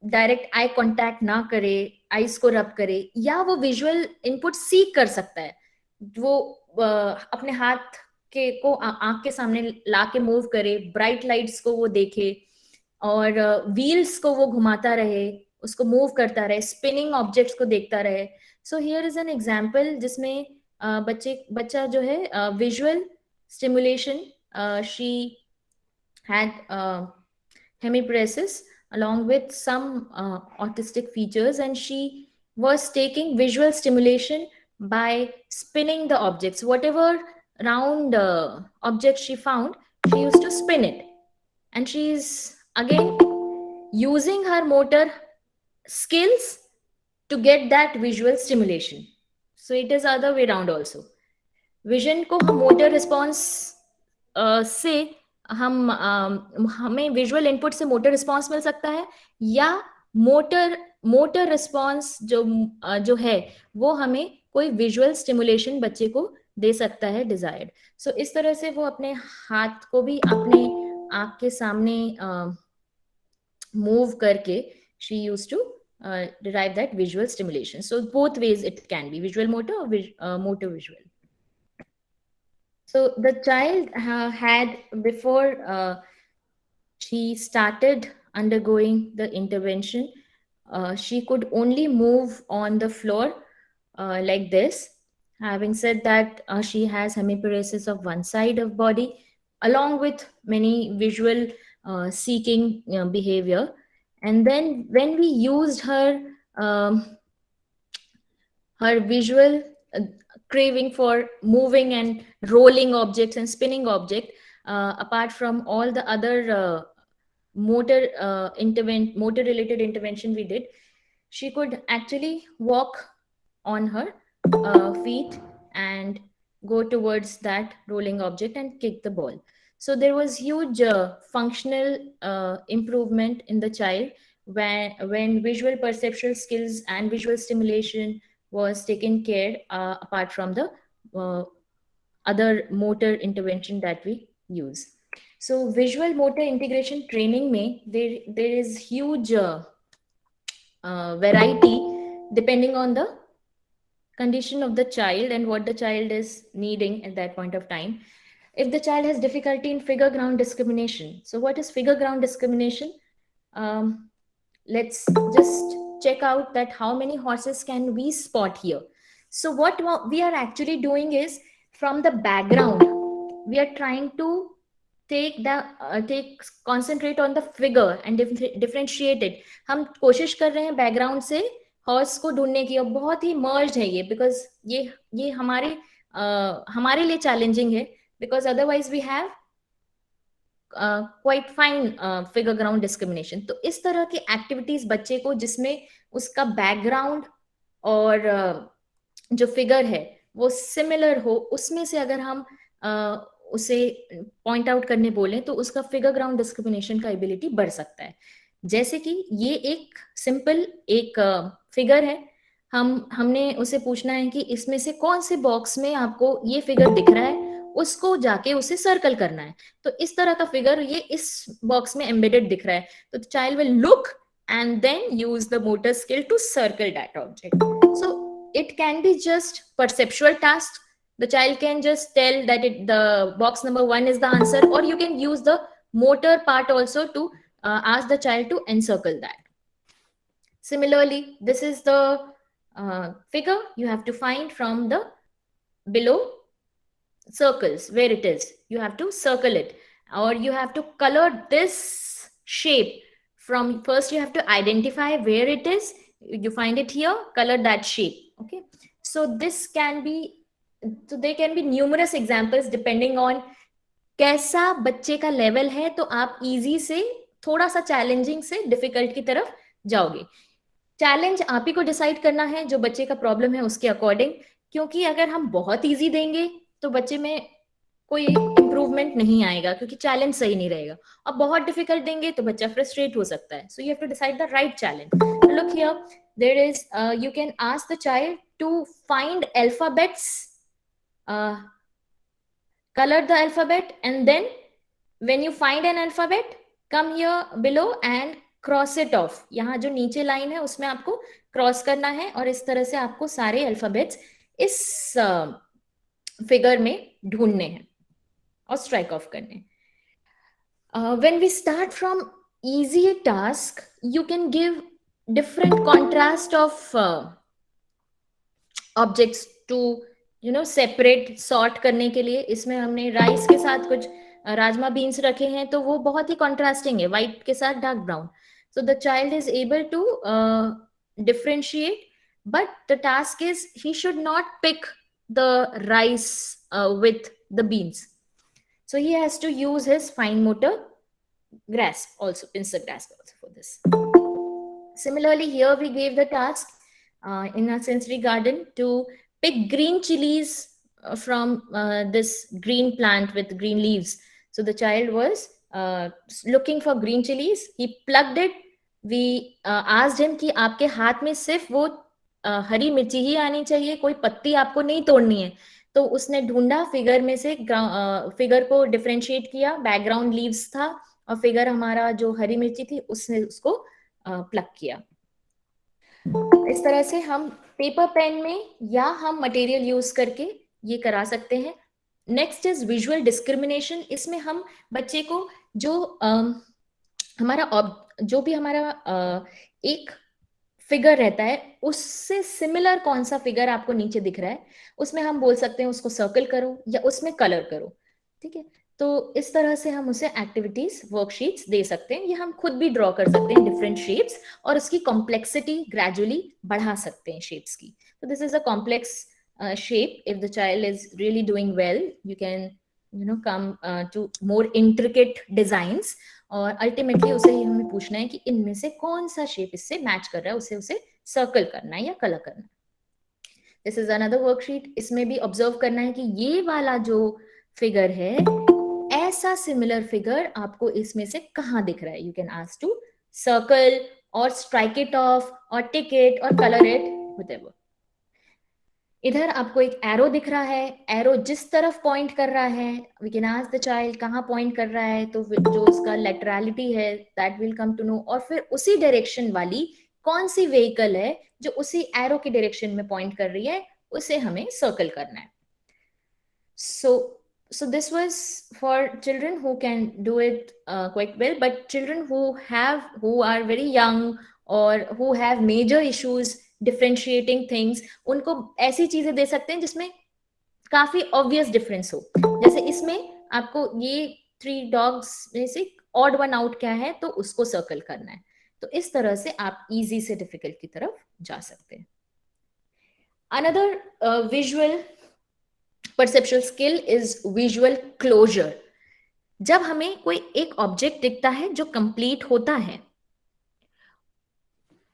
डायरेक्ट आई कांटेक्ट ना करे, आईज को रब करे, या वो विजुअल इनपुट सीक कर सकता है, वो अपने हाथ के को आंख के सामने ला के मूव करे, ब्राइट लाइट्स को वो देखे और व्हील्स को वो घुमाता रहे, उसको मूव करता रहे, स्पिनिंग ऑब्जेक्ट्स को देखता रहे. So here is an example जिसमें बच्चा जो है visual stimulation, she had hemiparesis along with some autistic features, and she was taking visual stimulation by spinning the objects. Whatever round object she found, she used to spin it. And she is again using her motor skills to get that visual stimulation. So it is other way around also. Vision को हम मोटर रिस्पॉन्स से हमें विजुअल इनपुट से मोटर रिस्पॉन्स मिल सकता है, या मोटर रिस्पॉन्स जो है वो हमें कोई विजुअल स्टिमुलेशन बच्चे को दे सकता है डिजायर्ड. सो इस तरह से वो अपने हाथ को भी अपने आंख के सामने मूव करके she used to derive that visual stimulation. So both ways it can be visual motor or motor visual. So the child had, before she started undergoing the intervention, she could only move on the floor like this. Having said that, she has hemiparesis of one side of body, along with many visual seeking behavior. And then when we used her visual craving for moving and rolling objects and spinning object, apart from all the other motor related intervention we did, she could actually walk on her feet and go towards that rolling object and kick the ball. So there was huge functional improvement in the child when visual perceptual skills and visual stimulation was taken care, apart from the other motor intervention that we use. So visual motor integration training mein there is huge variety depending on the condition of the child and what the child is needing at that point of time. If the child has difficulty in figure ground discrimination, so what is figure ground discrimination? Let's just check out that how many horses can we spot here. So what we are actually doing is, from the background we are trying to concentrate on the figure and differentiate it. हम कोशिश कर रहे हैं बैकग्राउंड से हॉर्स को ढूंढने की, और बहुत ही मर्ज्ड है ये, बिकॉज ये हमारे लिए चैलेंजिंग है, because otherwise we have quite fine figure ground discrimination. तो इस तरह की एक्टिविटीज बच्चे को जिसमें उसका बैकग्राउंड और जो फिगर है वो सिमिलर हो, उसमें से अगर हम उसे पॉइंट आउट करने बोलें तो उसका फिगर ग्राउंड डिस्क्रिमिनेशन का एबिलिटी बढ़ सकता है. जैसे कि ये एक सिंपल एक फिगर है, हमने उसे पूछना है कि इसमें से कौन से बॉक्स में आपको ये फिगर दिख रहा है, उसको जाके उसे सर्कल करना है. तो इस तरह का फिगर ये इस बॉक्स में एम्बेडेड दिख रहा है, तो child will look and then use the motor skill to circle that object. So it can be just perceptual task. The child can just tell that the box number 1 is the answer, or you can use the motor part also to ask the child to encircle that. Similarly, this is the figure you have to find from the below circles where it is. You have to circle it, or you have to color this shape. From first you have to identify where it is, you find it here, color that shape. Okay, so this can be, so there can be numerous examples depending on कैसा बच्चे का लेवल है, तो आप इजी से थोड़ा सा चैलेंजिंग से डिफिकल्ट की तरफ जाओगे. चैलेंज आप ही को डिसाइड करना है जो बच्चे का प्रॉब्लम है उसके अकॉर्डिंग, क्योंकि अगर हम बहुत इजी देंगे तो बच्चे में कोई इंप्रूवमेंट नहीं आएगा, क्योंकि चैलेंज सही नहीं रहेगा, और बहुत डिफिकल्ट देंगे तो बच्चा फ्रस्ट्रेट हो सकता है. So you have to decide the right challenge. Look here, there is you can ask the child to find alphabets, color the alphabet, and then when you find an alphabet, come here below and cross it off. यहाँ जो नीचे लाइन है उसमें आपको क्रॉस करना है, और इस तरह से आपको सारे अल्फाबेट्स इस फिगर में ढूंढने हैं और स्ट्राइक ऑफ करने. When we start from easier task, you can give different contrast of objects to separate sort करने के लिए. इसमें हमने राइस के साथ कुछ राजमा बीन्स रखे हैं, तो वो बहुत ही कॉन्ट्रास्टिंग है, व्हाइट के साथ dark brown. So the child is able to differentiate but the task is he should not pick the rice with the beans. So he has to use his fine motor grasp also, pincer grasp also for this. Similarly, here we gave the task in a sensory garden to pick green chilies from this green plant with green leaves. So the child was looking for green chilies. He plucked it. We asked him कि आपके हाथ में सिर्फ वो हरी मिर्ची ही आनी चाहिए, कोई पत्ती आपको नहीं तोड़नी है. तो उसने ढूंढा फिगर में से, फिगर को डिफरेंशिएट किया, बैकग्राउंड लीव्स था और फिगर हमारा जो हरी मिर्ची थी उसने उसको प्लग किया. इस तरह से हम पेपर पेन में या हम मटेरियल यूज करके ये करा सकते हैं. Next is visual discrimination. इसमें हम बच्चे को जो भी हमारा एक फिगर रहता है उससे सिमिलर कौन सा फिगर आपको नीचे दिख रहा है, उसमें हम बोल सकते हैं उसको सर्कल करो या उसमें कलर करो. ठीक है, तो इस तरह से हम उसे एक्टिविटीज वर्कशीट्स दे सकते हैं, या हम खुद भी ड्रॉ कर सकते हैं डिफरेंट शेप्स और उसकी कॉम्प्लेक्सिटी ग्रेजुअली बढ़ा सकते हैं शेप्स की. तो this is a complex shape. If the child is really doing well, you can come to more intricate designs. और अल्टीमेटली उसे हमें पूछना है कि इनमें से कौन सा शेप इससे मैच कर रहा है, उसे सर्कल करना है या कलर करना है. This is another worksheet. इसमें भी ऑब्जर्व करना है कि ये वाला जो फिगर है ऐसा सिमिलर फिगर आपको इसमें से कहाँ दिख रहा है. You can ask to circle और स्ट्राइक इट ऑफ और टिक इट और कलर इट, व्हाटएवर. इधर आपको एक एरो दिख रहा है, एरो जिस तरफ पॉइंट कर रहा है, we can ask the child कहाँ पॉइंट कर रहा है, तो जो उसका लेटरलिटी है that will come to know. और फिर उसी डायरेक्शन वाली कौन सी व्हीकल है जो उसी एरो की डायरेक्शन में पॉइंट कर रही है, उसे हमें सर्कल करना है. So this was for children who can do it quite well, but children who are very young or who have major issues differentiating things, उनको ऐसी चीजें दे सकते हैं जिसमें काफी obvious difference हो. जैसे इसमें आपको ये 3 dogs में से odd one out क्या है, तो उसको सर्कल करना है. तो इस तरह से आप easy से difficult की तरफ जा सकते हैं. Another visual perceptual skill is visual closure. जब हमें कोई एक ऑब्जेक्ट दिखता है जो कंप्लीट होता है,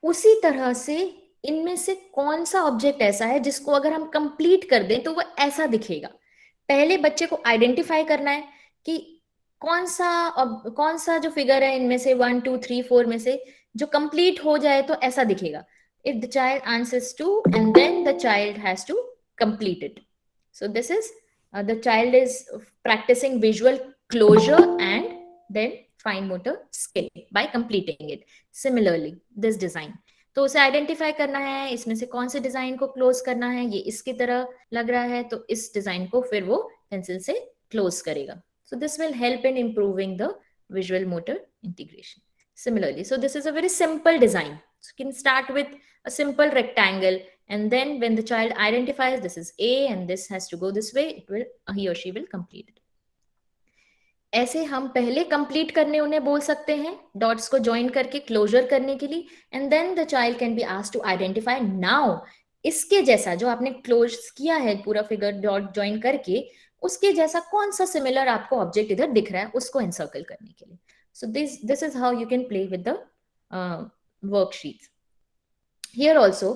उसी तरह से इनमें से कौन सा ऑब्जेक्ट ऐसा है जिसको अगर हम कंप्लीट कर दें तो वह ऐसा दिखेगा. पहले बच्चे को आइडेंटिफाई करना है कि कौन सा जो फिगर है इनमें से 1 2 3 4 में से जो कंप्लीट हो जाए तो ऐसा दिखेगा. If the child answers 2 and then the child has to complete it. So this is the child is practicing visual closure and then fine motor skill by completing it. Similarly, this design. तो उसे आइडेंटिफाई करना है इसमें से कौन से डिजाइन को क्लोज करना है, ये इसकी तरह लग रहा है तो इस डिजाइन को फिर वो पेंसिल से क्लोज करेगा. So this will help in improving the visual motor integration. Similarly, so this is a very simple design. So you can start with a simple rectangle, and then when the child identifies this is A and this has to go this way, he or she will complete it. ऐसे हम पहले कंप्लीट करने उन्हें बोल सकते हैं डॉट्स को ज्वाइन करके क्लोजर करने के लिए, and then the child can be asked to identify now इसके जैसा जो आपने क्लोज किया है पूरा फिगर डॉट ज्वाइन करके, उसके जैसा कौन सा सिमिलर आपको ऑब्जेक्ट इधर दिख रहा है उसको एनसर्कल करने के लिए. सो this is how you can play with the worksheet. Here also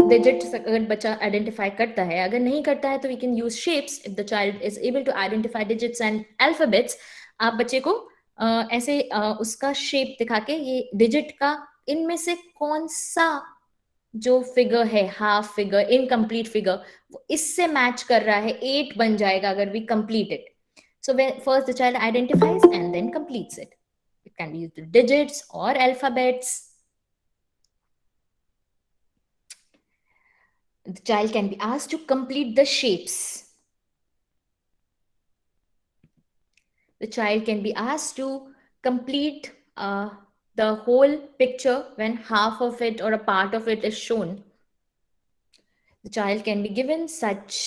digits अगर बच्चा आइडेंटिफाई करता है, अगर नहीं करता है तो we can use shapes. If the child is able to identify digits and alphabets, आप बच्चे को ऐसे उसका शेप दिखा के ये डिजिट का इनमें से कौन सा जो फिगर है, हाफ फिगर, इनकम्प्लीट फिगर, वो इससे मैच कर रहा है, 8 बन जाएगा अगर we complete it. So first the child identifies and then completes it. It can be used digits और alphabets. The child can be asked to complete the shapes. The child can be asked to complete the whole picture when half of it or a part of it is shown. The child can be given such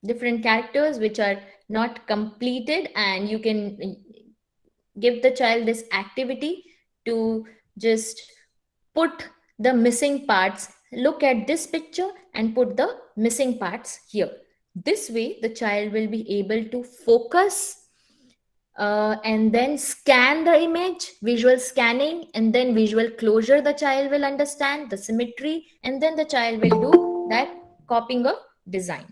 different characters which are not completed, and you can give the child this activity to just put the missing parts look at this picture and put the missing parts here. This way, the child will be able to focus and then scan the image, visual scanning, and then visual closure. The child will understand the symmetry, and then the child will do that copying of design.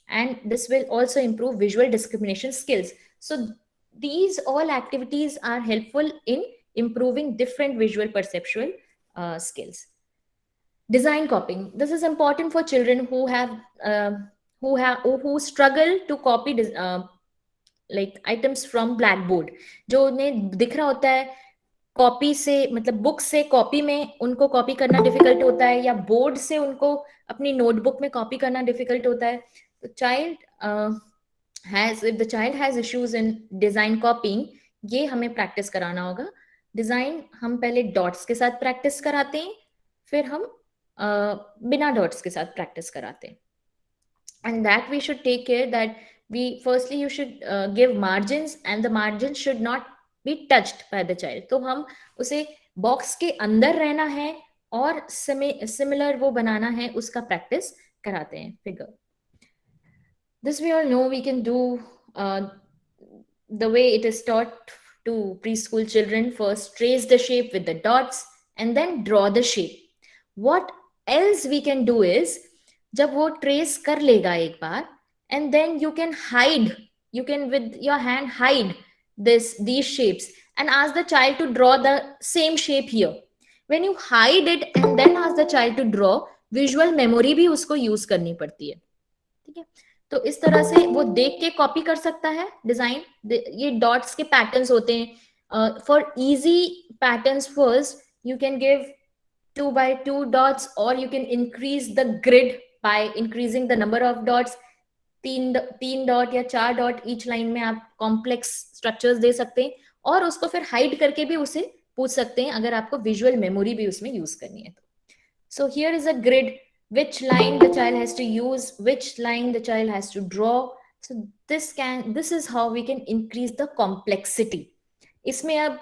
And this will also improve visual discrimination skills. So these all activities are helpful in improving different visual perceptual skills. Design copying. This is important for children who struggle to copy like items from blackboard. जो उन्हें दिख रहा होता है कॉपी से, मतलब बुक से कॉपी में उनको कॉपी करना डिफिकल्ट होता है, या बोर्ड से उनको अपनी नोटबुक में कॉपी करना डिफिकल्ट होता है. तो if the child has issues in design copying, ये हमें प्रैक्टिस कराना होगा. डिजाइन हम पहले डॉट्स के साथ प्रैक्टिस कराते हैं, फिर हम बिना डॉट्स के साथ प्रैक्टिस कराते हैं. And that we should take care that firstly you should give margins, and the margins should not be touched by the child. तो हम उसे बॉक्स के अंदर रहना है और सिमिलर वो बनाना है, उसका प्रैक्टिस कराते हैं. Figure. This we all know we can do the way it is taught to preschool children. First, trace the shape with the dots and then draw the shape. What else we can do is, जब वो trace कर लेगा एक बार, and then you can with your hand hide these shapes and ask the child to draw the same shape here. When you hide it and then ask the child to draw, visual memory भी उसको use करनी पड़ती है. ठीक है, तो इस तरह से वो देख के कॉपी कर सकता है डिजाइन. ये डॉट्स के पैटर्न्स होते हैं. For easy patterns first you can give 2x2 dots, or you can increase the grid by increasing the number of dots. 3 dot या 4 डॉट ईच लाइन में आप कॉम्प्लेक्स स्ट्रक्चर्स दे सकते हैं, और उसको फिर हाइड करके भी उसे पूछ सकते हैं अगर आपको विजुअल मेमोरी भी उसमें यूज करनी है. So here is a grid, which line the child has to use, which line the child has to draw. So this is how we can increase the complexity. इसमें अब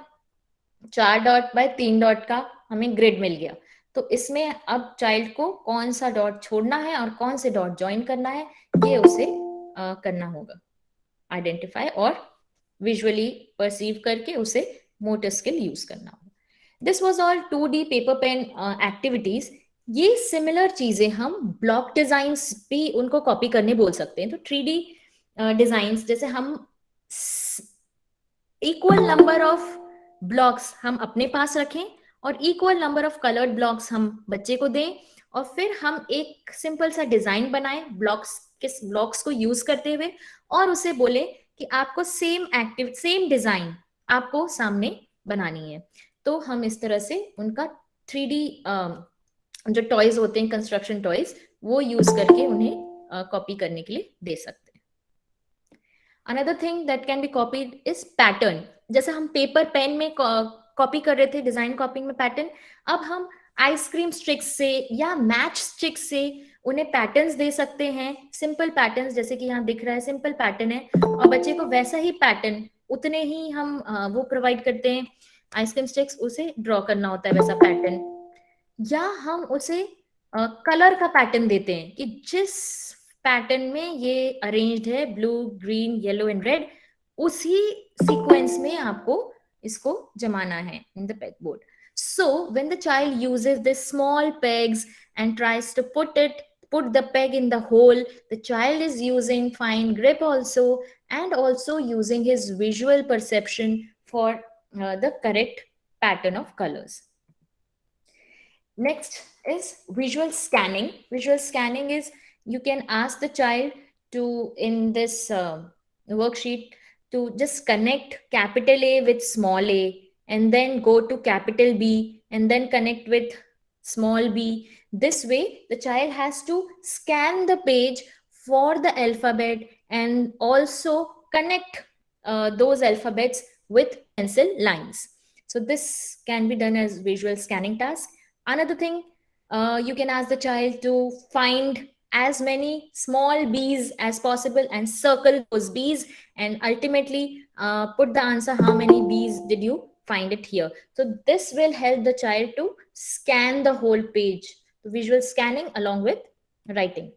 4 डॉट बाय 3 डॉट का हमें ग्रिड मिल गया, तो इसमें अब चाइल्ड को कौन सा डॉट छोड़ना है और कौन से डॉट ज्वाइन करना है, ये उसे करना होगा. आइडेंटिफाई और विजुअली परसीव करके उसे मोटर स्किल यूज करना होगा. This was all 2D paper pen activities. ये सिमिलर चीजें हम ब्लॉक डिजाइन्स भी उनको कॉपी करने बोल सकते हैं. तो 3D डिजाइन्स, जैसे हम इक्वल नंबर ऑफ ब्लॉक्स हम अपने पास रखें और equal number of coloured blocks हम बच्चे को दें, और फिर हम एक सिंपल सा डिजाइन बनाएं ब्लॉक्स को यूज करते हुए, और उसे बोले कि आपको सेम डिजाइन आपको सामने बनानी है. तो हम इस तरह से उनका 3D जो टॉयज होते हैं, कंस्ट्रक्शन टॉयज, वो यूज करके उन्हें कॉपी करने के लिए दे सकते हैं. Another thing that can be copied is pattern. जैसे हम पेपर पेन में कॉपी कर रहे थे डिजाइन कॉपिंग में पैटर्न, अब हम आइसक्रीम स्टिक्स से या मैच स्टिक्स से उन्हें पैटर्न्स दे सकते हैं. सिंपल पैटर्न्स, जैसे कि यहाँ दिख रहा है सिंपल पैटर्न है, और बच्चे को वैसा ही पैटर्न उतने ही हम वो प्रोवाइड करते हैं. आइसक्रीम स्टिक्स, उसे ड्रॉ करना होता है वैसा पैटर्न, या हम उसे कलर का पैटर्न देते हैं कि जिस पैटर्न में ये अरेंज्ड है, blue, green, yellow and red, उसी सीक्वेंस में आपको इसको जमाना है in the peg board. So when the child uses this small pegs and tries to put the peg in the hole, the child is using fine grip also, and also using his visual perception for the correct pattern of colors. Next is visual scanning. Visual scanning is, you can ask the child to, in this worksheet, to just connect capital A with small a, and then go to capital B, and then connect with small b. This way, the child has to scan the page for the alphabet and also connect those alphabets with pencil lines. So this can be done as visual scanning task. Another thing, you can ask the child to find as many small bees as possible and circle those bees, and ultimately put the answer, how many bees did you find it here. So this will help the child to scan the whole page. visual scanning along with writing.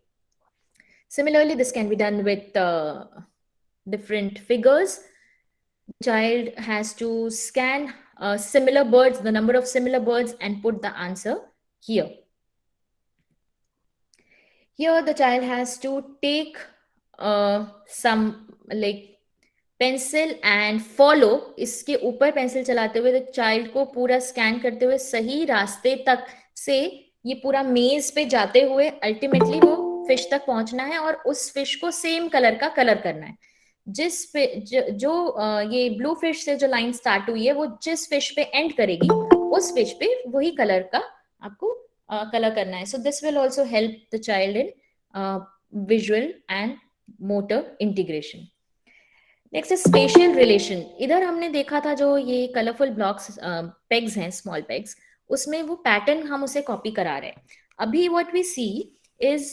Similarly, this can be done with different figures. The child has to scan similar birds, the number of similar birds, and put the answer here. Here, the child has to take some like pencil and follow, इसके ऊपर पेंसिल चलाते हुए चाइल्ड को पूरा स्कैन करते हुए सही रास्ते तक से ये पूरा मेज पे जाते हुए अल्टीमेटली वो फिश तक पहुंचना है और उस फिश को सेम कलर का कलर करना है. जिस पे जो ये ब्लू फिश से जो लाइन स्टार्ट हुई है वो जिस फिश पे एंड करेगी उस फिश पे वही कलर का आपको कलर करना है. So this will also help the child in visual and motor integration. Next is spatial relation. इधर हमने देखा था जो ये कलरफुल ब्लॉक्स पेग्स हैं, स्मॉल पेग्स, उसमें वो पैटर्न हम उसे कॉपी करा रहे हैं. अभी व्हाट वी सी इज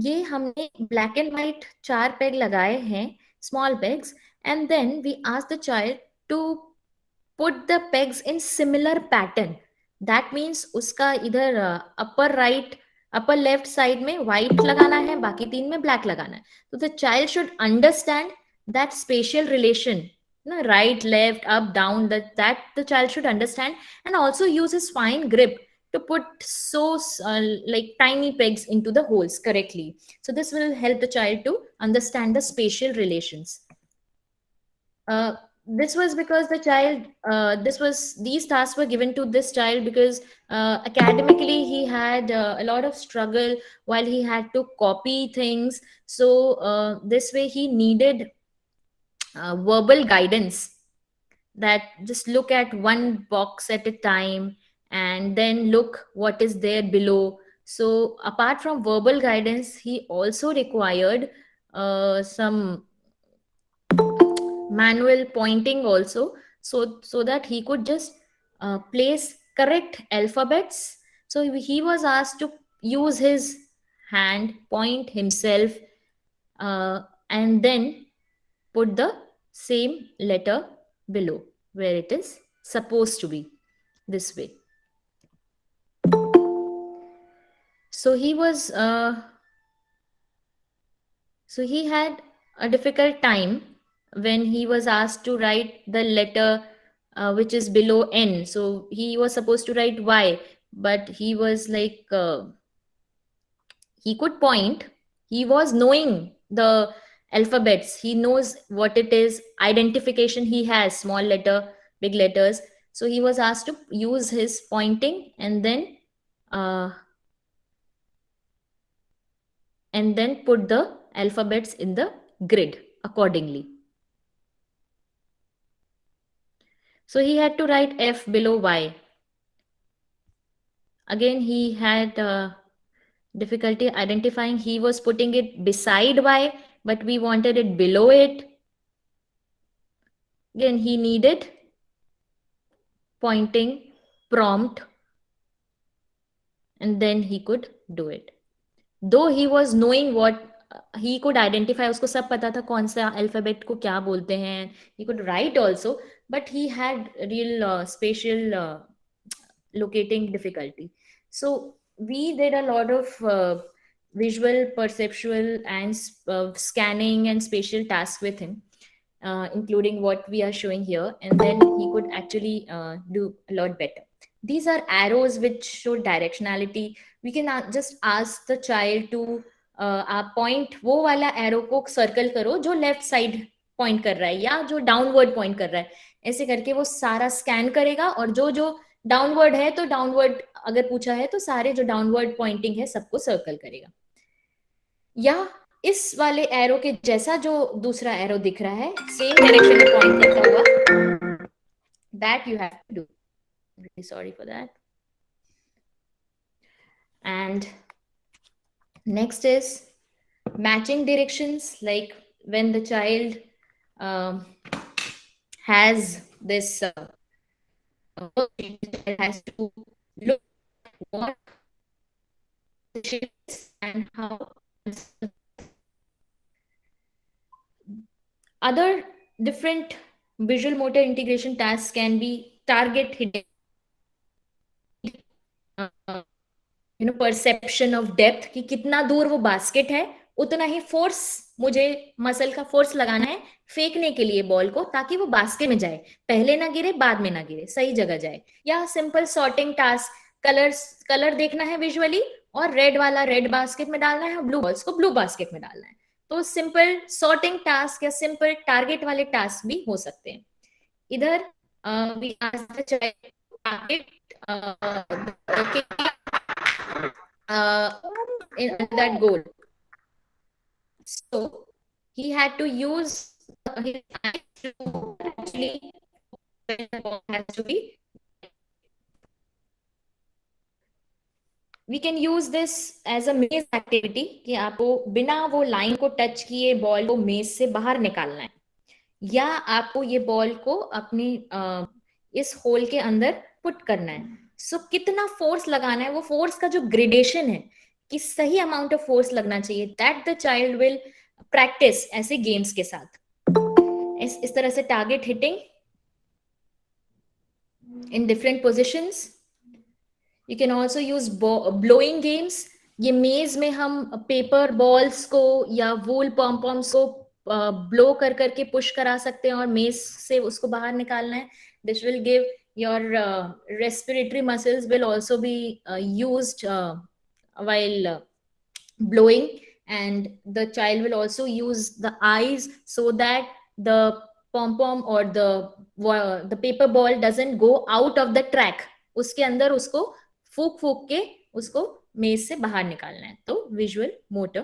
ये हमने ब्लैक एंड व्हाइट 4 पेग लगाए हैं, small pegs, and then we ask the child to put the pegs in similar pattern. That means उसका इधर upper right upper left side में व्हाइट लगाना है, बाकी 3 में ब्लैक लगाना है. तो the child should understand that spatial relation, right, left, up, down, that the child should understand, and also use his fine grip to put like tiny pegs into the holes correctly. So this will help the child to understand the spatial relations. This was because the child, these tasks were given to this child because academically he had a lot of struggle while he had to copy things. So this way he needed verbal guidance, that just look at one box at a time and then look what is there below. So apart from verbal guidance, he also required some manual pointing also, so that he could just place correct alphabets. So he was asked to use his hand, point himself, and then put the same letter below where it is supposed to be, this way. So he was so he had a difficult time when he was asked to write the letter which is below N. So he was supposed to write Y, but he was like he could point, he was knowing the alphabets, he knows what it is, identification he has, small letter, big letters. So he was asked to use his pointing and then put the alphabets in the grid accordingly. So he had to write F below Y. Again he had difficulty identifying, he was putting it beside Y, but we wanted it below it. Again, he needed pointing, prompt, and then he could do it. Though he was knowing what he could identify, उसको सब पता था कौन सा alphabet को क्या बोलते हैं, he could write also, but he had real spatial locating difficulty. So we did a lot of visual, perceptual, and scanning and spatial tasks with him, including what we are showing here, and then he could actually do a lot better. These are arrows which show directionality. We can just ask the child to point वो वाला arrow को circle करो जो left side point कर रहा है या जो downward point कर रहा है. ऐसे करके वो सारा scan करेगा और जो डाउनवर्ड है तो डाउनवर्ड अगर पूछा है तो सारे जो डाउनवर्ड पॉइंटिंग है सबको सर्कल करेगा. या इस वाले एरो के जैसा जो दूसरा एरो दिख रहा है, सेम डायरेक्शन में पॉइंट करता हुआ, that you have to do. Really sorry for that. And next is matching directions, like when the child has this has to look at what the shape is and how. Other different visual motor integration tasks can be target hidden, perception of depth कि कितना दूर वो बास्केट है, उतना ही फोर्स मुझे मसल का फोर्स लगाना है फेंकने के लिए बॉल को, ताकि वो बास्केट में जाए, पहले ना गिरे बाद में ना गिरे, सही जगह जाए। या सिंपल सॉर्टिंग टास्क, कलर देखना है विजुअली और रेड वाला रेड बास्केट में डालना है और ब्लू बॉल्स को ब्लू बास्केट में डालना है। तो सिंपल सॉर्टिंग टास्क या सिंपल टारगेट वाले टास्क भी हो सकते हैं। इधर we ask the child in that goal. So he had to use his eyes to actually the ball has to be. We can use this as a maze activity कि आपको बिना वो लाइन को टच किए बॉल को मेज से बाहर निकालना है, या आपको ये बॉल को अपनी इस होल के अंदर पुट करना है। सो कितना फोर्स लगाना है, वो फोर्स का जो ग्रेडेशन है कि सही अमाउंट ऑफ फोर्स लगना चाहिए, that the child will practice ऐसे गेम्स के साथ। इस तरह से target hitting in different positions. You can also use blowing games. ये मेज में हम पेपर बॉल्स को या वूल पॉम्पॉम्स को ब्लो कर करके पुश करा सकते हैं और मेज से उसको बाहर निकालना है। This will give your respiratory muscles will also be used while blowing, and the child will also use the eyes so that the pom pom or the paper ball doesn't go out of the track. उसके अंदर उसको फूक फूक के उसको मेज से बाहर निकालना है। तो visual motor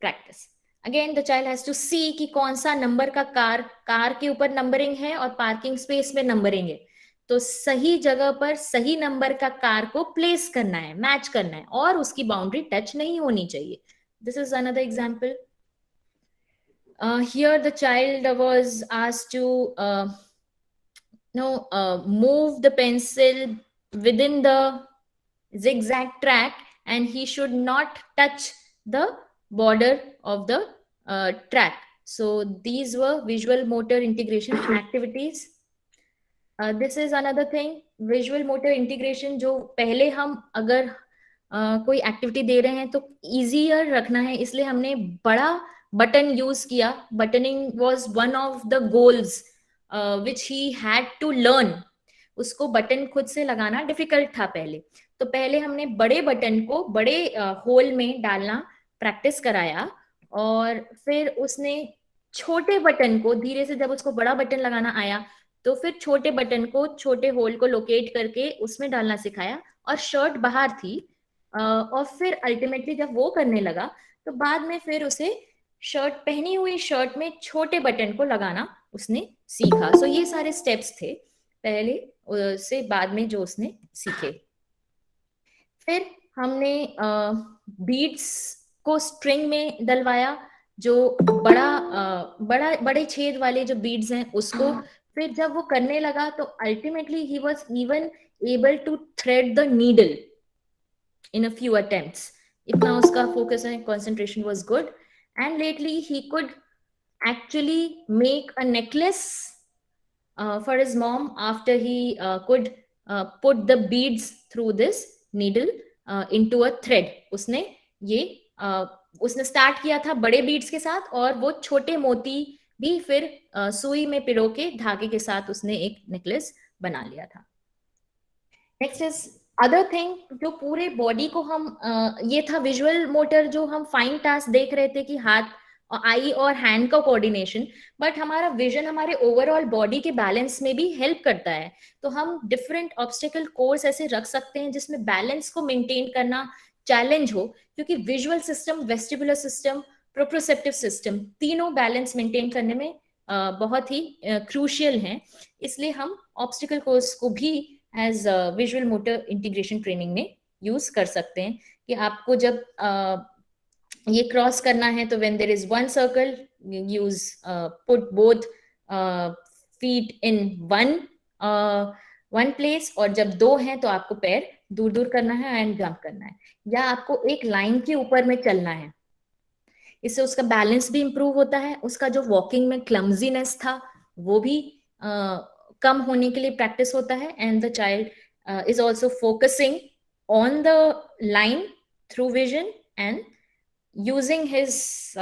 practice. Again the child has to see कि कौन सा नंबर का कार के ऊपर नंबरिंग है और पार्किंग स्पेस में नंबरिंग है, तो सही जगह पर सही नंबर का कार को प्लेस करना है, मैच करना है, और उसकी बाउंड्री टच नहीं होनी चाहिए। This is another example. Here the child was asked to move the pencil within the zigzag track, and he should not touch the border of the track. So these were visual motor integration activities. This is another thing, visual motor integration, जो पहले हम अगर कोई एक्टिविटी दे रहे हैं तो इजियर रखना है, इसलिए हमने बड़ा बटन यूज किया। Buttoning was one of the goals which he had to learn. उसको बटन खुद से लगाना डिफिकल्ट था पहले, तो पहले हमने बड़े बटन को बड़े होल में डालना प्रैक्टिस कराया, और फिर उसने छोटे बटन को धीरे से, जब उसको बड़ा बटन लगाना आया तो फिर छोटे बटन को छोटे होल को लोकेट करके उसमें डालना सिखाया, और शर्ट बाहर थी, और फिर अल्टीमेटली जब वो करने लगा तो बाद में फिर उसे पहनी हुई शर्ट में छोटे बटन को लगाना उसने सीखा। सो ये सारे स्टेप्स थे पहले से बाद में जो उसने सीखे। फिर हमने बीड्स को स्ट्रिंग में डलवाया, जो बड़े छेद वाले जो बीड्स हैं उसको। फिर जब वो करने लगा तो ultimately he was even able to thread the needle in a few attempts. इतना उसका focus and concentration was good, and lately he could actually make a necklace for his mom after he could put the beads through this needle into a thread. उसने स्टार्ट किया था बड़े बीड्स के साथ, और वो छोटे मोती भी फिर सुई में पिरो के धागे के साथ उसने एक नेकलेस बना लिया था। नेक्स्ट इज अदर थिंग, जो पूरे बॉडी को हम ये था विजुअल मोटर, जो हम फाइन टास्क देख रहे थे कि हाथ, आई और हैंड का कोऑर्डिनेशन, बट हमारा विजन हमारे ओवरऑल बॉडी के बैलेंस में भी हेल्प करता है। तो हम डिफरेंट ऑब्स्टिकल कोर्स ऐसे रख सकते हैं जिसमें बैलेंस को मेंटेन करना चैलेंज हो, क्योंकि visual system, vestibular system, प्रोप्रोसेप्टिव system तीनों बैलेंस मेंटेन करने में बहुत ही क्रूशियल हैं। इसलिए हम ऑब्स्टिकल कोर्स को भी as visual motor integration training में यूज कर सकते हैं, कि आपको जब ये क्रॉस करना है तो when there is one circle use put both feet in one place, और जब दो हैं तो आपको पैर दूर दूर करना है एंड जंप करना है, या आपको एक लाइन के ऊपर में चलना है। इससे उसका बैलेंस भी इंप्रूव होता है, उसका जो वॉकिंग में क्लमजीनेस था वो भी कम होने के लिए प्रैक्टिस होता है, and the child is also focusing on the line through vision and using his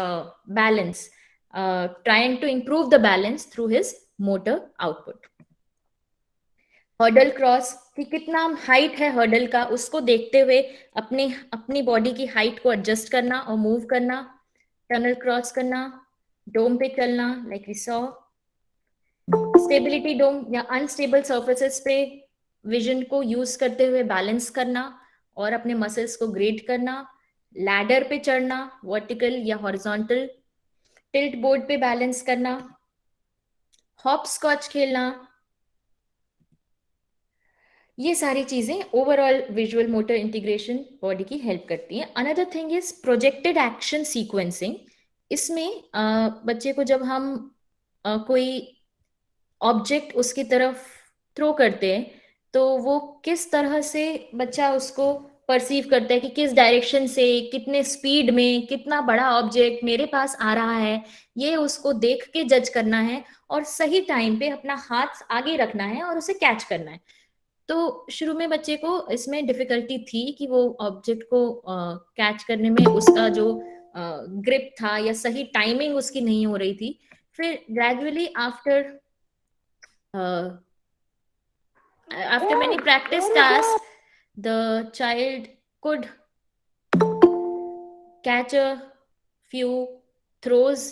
balance, trying to improve the balance through his motor output. Hurdle cross कि कितना हाइट है हर्डल का, उसको देखते हुए अपनी बॉडी की हाइट को एडजस्ट करना और मूव करना, टनल क्रॉस करना, डोम पे चलना लाइक वी सॉ, स्टेबिलिटी डोम या अनस्टेबल सर्फेसेस पे विजन को यूज करते हुए बैलेंस करना और अपने मसल्स को ग्रेड करना, लैडर पे चढ़ना वर्टिकल या हॉरिजॉन्टल, टिल्ट बोर्ड पे बैलेंस करना, हॉप स्कॉच खेलना, ये सारी चीजें overall visual motor integration body की हेल्प करती हैं. Another thing is projected action sequencing. इसमें बच्चे को जब हम कोई ऑब्जेक्ट उसकी तरफ थ्रो करते हैं तो वो किस तरह से बच्चा उसको परसीव करता है कि किस डायरेक्शन से, कितने स्पीड में, कितना बड़ा ऑब्जेक्ट मेरे पास आ रहा है, ये उसको देख के जज करना है और सही टाइम पे अपना हाथ आगे रखना है और उसे कैच करना है. तो शुरू में बच्चे को इसमें डिफिकल्टी थी कि वो ऑब्जेक्ट को कैच करने में उसका जो ग्रिप था या सही टाइमिंग उसकी नहीं हो रही थी. फिर gradually after many practice tasks, the child could catch a few throws